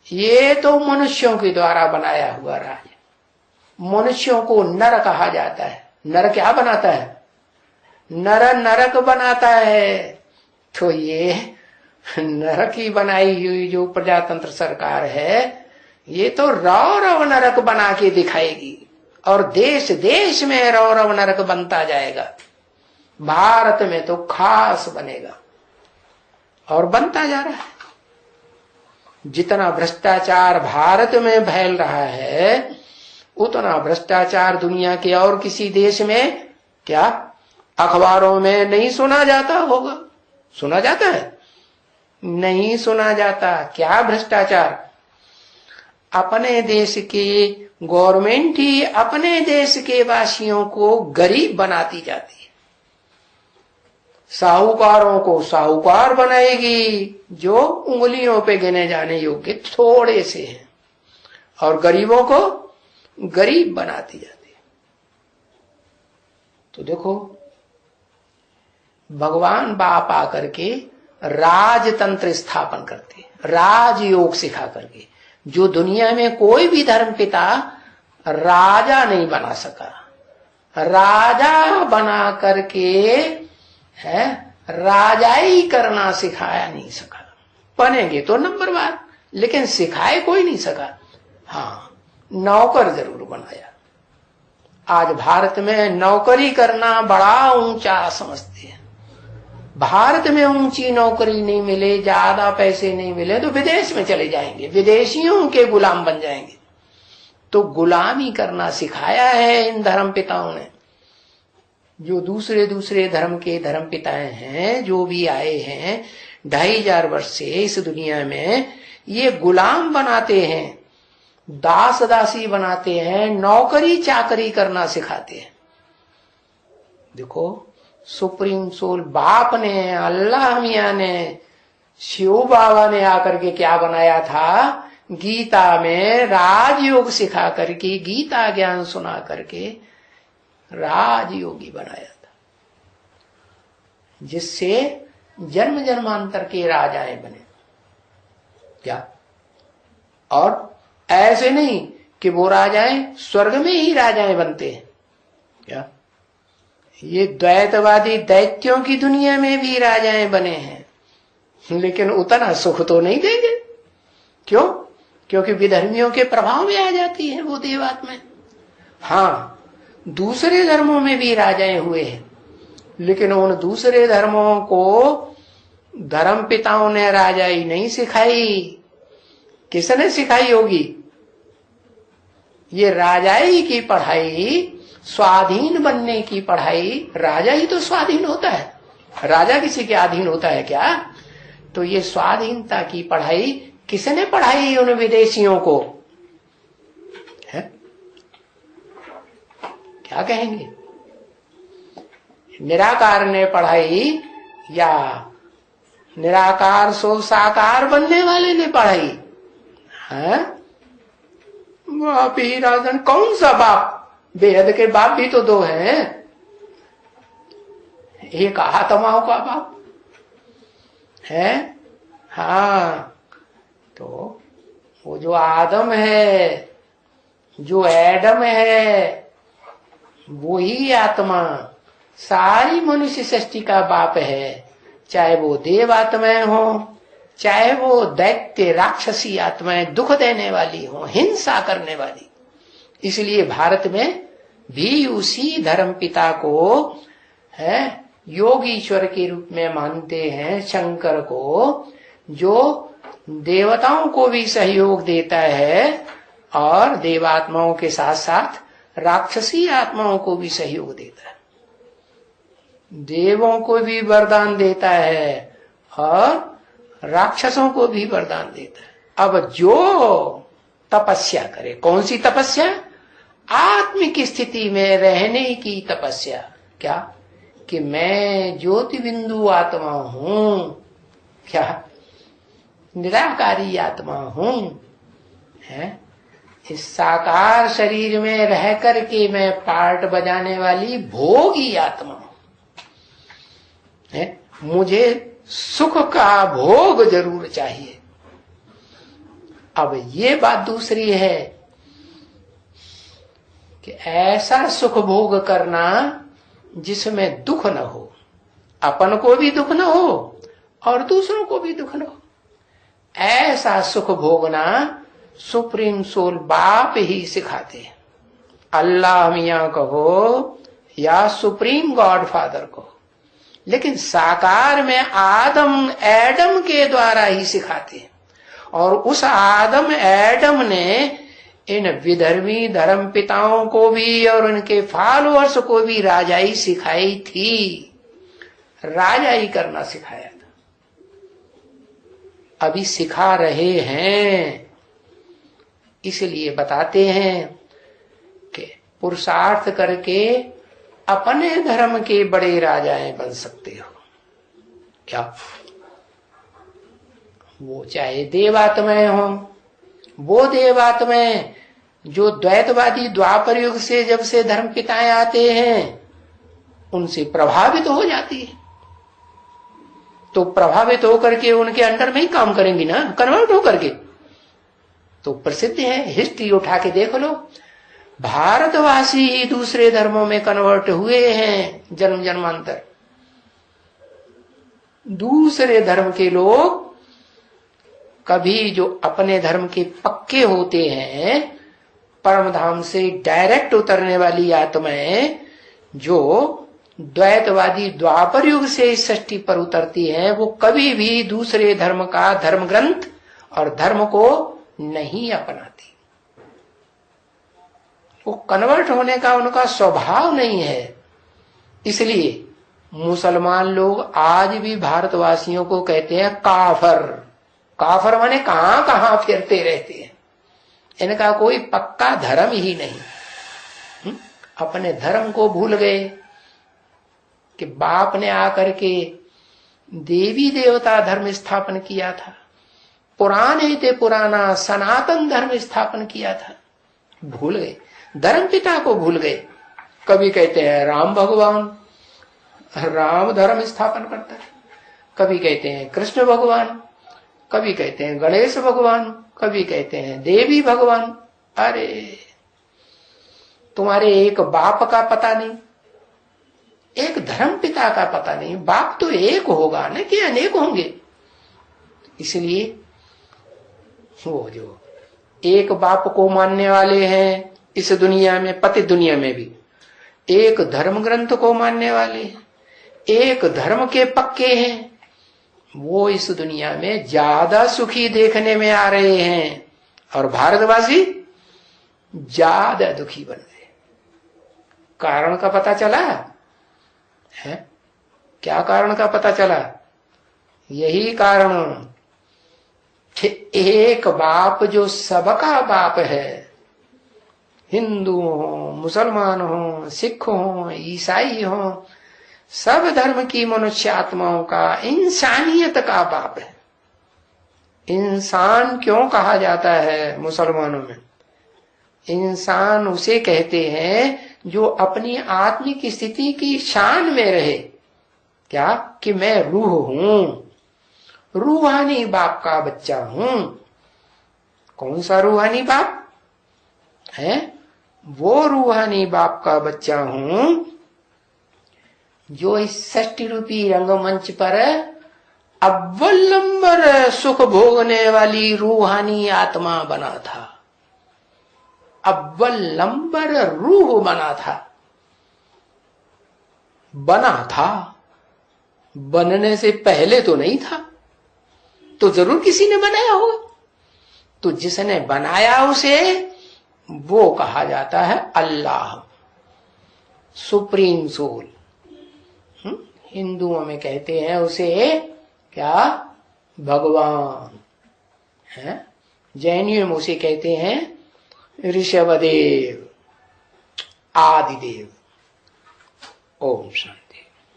ये तो मनुष्यों के द्वारा बनाया हुआ राज्य। मनुष्यों को नर कहा जाता है। नर क्या बनाता है? नर नरक बनाता है। तो ये नरक ही बनाई हुई जो प्रजातंत्र सरकार है, ये तो रौ रव नरक बना के दिखाएगी, और देश देश में रौ रव नरक बनता जाएगा। भारत में तो खास बनेगा, और बनता जा रहा है। जितना भ्रष्टाचार भारत में फैल रहा है, उतना भ्रष्टाचार दुनिया के और किसी देश में क्या अखबारों में नहीं सुना जाता होगा? सुना जाता है? नहीं सुना जाता। क्या भ्रष्टाचार? अपने देश की गवर्नमेंट ही अपने देश के वासियों को गरीब बनाती जाती है। साहूकारों को साहूकार बनाएगी जो उंगलियों पे गिने जाने योग्य थोड़े से हैं, और गरीबों को गरीब बनाती जाती है। तो देखो, भगवान बाप आकर के राजतंत्र स्थापन करते, राजयोग सिखा करके, जो दुनिया में कोई भी धर्म पिता राजा नहीं बना सका। राजा बना करके है राजाई करना सिखाया नहीं सका। बनेंगे तो नंबर वन, लेकिन सिखाए कोई नहीं सका। हाँ, नौकर जरूर बनाया। आज भारत में नौकरी करना बड़ा ऊंचा समझते हैं। भारत में ऊंची नौकरी नहीं मिले, ज्यादा पैसे नहीं मिले तो विदेश में चले जाएंगे, विदेशियों के गुलाम बन जाएंगे। तो गुलामी करना सिखाया है इन धर्म पिताओं ने। जो दूसरे दूसरे धर्म के धर्म पिताएं हैं, जो भी आए हैं 2500 वर्ष से इस दुनिया में, ये गुलाम बनाते हैं। दास दासी बनाते हैं, नौकरी चाकरी करना सिखाते हैं। देखो सुप्रीम सोल बाप ने, अल्लाह मियां ने, शिव बाबा ने आकर के क्या बनाया था, गीता में राजयोग सिखा करके, गीता ज्ञान सुना करके राजयोगी बनाया था, जिससे जन्म जन्मांतर के राजाएं बने। क्या? और ऐसे नहीं कि वो राजाएं स्वर्ग में ही राजाएं बनते हैं। क्या? ये द्वैतवादी दैत्यों की दुनिया में भी राजाएं बने हैं, लेकिन उतना सुख तो नहीं देंगे। क्यों? क्योंकि विधर्मियों के प्रभाव में आ जाती है वो देवात्मा। हाँ, दूसरे धर्मों में भी राजाएं हुए हैं, लेकिन उन दूसरे धर्मों को धर्म पिताओं ने राजाई नहीं सिखाई। किसने सिखाई होगी? ये राजाई की पढ़ाई, स्वाधीन बनने की पढ़ाई। राजा ही तो स्वाधीन होता है, राजा किसी के अधीन होता है क्या? तो ये स्वाधीनता की पढ़ाई किसने पढ़ाई उन विदेशियों को? है? क्या कहेंगे? निराकार ने पढ़ाई या निराकार सो साकार बनने वाले ने पढ़ाई? है? बाप ही राजन, कौन सा बाप? बेहद के बाप भी तो दो हैं। एक आत्माओं का बाप है। हाँ, तो वो जो आदम है, जो एडम है, वो ही आत्मा सारी मनुष्य सृष्टि का बाप है। चाहे वो देव आत्माएं हो, चाहे वो दैत्य राक्षसी आत्माएं दुख देने वाली हो, हिंसा करने वाली। इसलिए भारत में भी उसी धर्म पिता को है योगीश्वर के रूप में मानते हैं, शंकर को, जो देवताओं को भी सहयोग देता है और देवात्माओं के साथ साथ राक्षसी आत्माओं को भी सहयोग देता है, देवों को भी वरदान देता है और राक्षसों को भी वरदान देता है। अब जो तपस्या करे, कौन सी तपस्या? आत्मिक स्थिति में रहने की तपस्या। क्या? कि मैं ज्योति बिंदु आत्मा हूं। क्या? निराकारी आत्मा हूं। है? इस साकार शरीर में रह करके मैं पार्ट बजाने वाली भोगी आत्मा हूं। मुझे सुख का भोग जरूर चाहिए। अब ये बात दूसरी है कि ऐसा सुख भोग करना जिसमें दुख न हो, अपन को भी दुख न हो और दूसरों को भी दुख न हो, ऐसा सुख भोगना सुप्रीम सोल बाप ही सिखाते हैं। अल्लाह मियां कहो या सुप्रीम गॉड फादर कहो, लेकिन साकार में आदम एडम के द्वारा ही सिखाते हैं। और उस आदम एडम ने इन विधर्मी धर्म पिताओं को भी और उनके फॉलोअर्स को भी राजाई सिखाई थी, राजाई करना सिखाया था, अभी सिखा रहे हैं। इसलिए बताते हैं कि पुरुषार्थ करके अपने धर्म के बड़े राजाएं बन सकते हो। क्या? वो चाहे देवात्माएं हो, वो देवात्माएं जो द्वैतवादी द्वापर युग से जब से धर्म पिताएं आते हैं उनसे प्रभावित हो जाती है, तो प्रभावित होकर के उनके अंडर में ही काम करेंगी ना, कन्वर्ट होकर के। तो प्रसिद्ध है, हिस्ट्री उठा के देख लो, भारतवासी ही दूसरे धर्मों में कन्वर्ट हुए हैं जन्म जन्मांतर। दूसरे धर्म के लोग कभी जो अपने धर्म के पक्के होते हैं, परम धाम से डायरेक्ट उतरने वाली आत्माएं जो द्वैतवादी द्वापर युग से इस सृष्टि पर उतरती हैं, वो कभी भी दूसरे धर्म का धर्म ग्रंथ और धर्म को नहीं अपनाती। वो कन्वर्ट होने का उनका स्वभाव नहीं है। इसलिए मुसलमान लोग आज भी भारतवासियों को कहते हैं काफर। काफर माने कहां कहां फिरते रहते हैं, इनका कोई पक्का धर्म ही नहीं। अपने धर्म को भूल गए कि बाप ने आकर के देवी देवता धर्म स्थापन किया था, पुराने थे पुराना सनातन धर्म स्थापन किया था, भूल गए, धर्म पिता को भूल गए। कभी कहते हैं राम भगवान, राम धर्म स्थापन करता है, कभी कहते हैं कृष्ण भगवान, कभी कहते हैं गणेश भगवान, कभी कहते हैं देवी भगवान। अरे तुम्हारे एक बाप का पता नहीं, एक धर्म पिता का पता नहीं। बाप तो एक होगा न कि अनेक होंगे। इसलिए वो जो एक बाप को मानने वाले हैं इस दुनिया में, पति दुनिया में भी, एक धर्म ग्रंथ को मानने वाले, एक धर्म के पक्के हैं, वो इस दुनिया में ज्यादा सुखी देखने में आ रहे हैं और भारतवासी ज्यादा दुखी बन गए। कारण का पता चला है? क्या कारण का पता चला? यही कारण कि एक बाप जो सबका बाप है, हिंदू हो, मुसलमान हो, सिख हो, ईसाई हो, सब धर्म की मनुष्य आत्माओं का, इंसानियत का बाप है। इंसान क्यों कहा जाता है मुसलमानों में? इंसान उसे कहते हैं जो अपनी आत्मिक स्थिति की शान में रहे। क्या? कि मैं रूह हूं, रूहानी बाप का बच्चा हूं। कौन सा रूहानी बाप है? वो रूहानी बाप का बच्चा हूं जो इस सृष्टि रूपी रंगमंच पर अव्वल नंबर सुख भोगने वाली रूहानी आत्मा बना था, अव्वल नंबर रूह बना था। बनने से पहले तो नहीं था, तो जरूर किसी ने बनाया होगा। तो जिसने बनाया उसे वो कहा जाता है अल्लाह, सुप्रीम सोल। हिंदुओं में कहते हैं उसे क्या? भगवान है। जैनियों में उसे कहते हैं ऋषभदेव, आदिदेव। ओम शांति।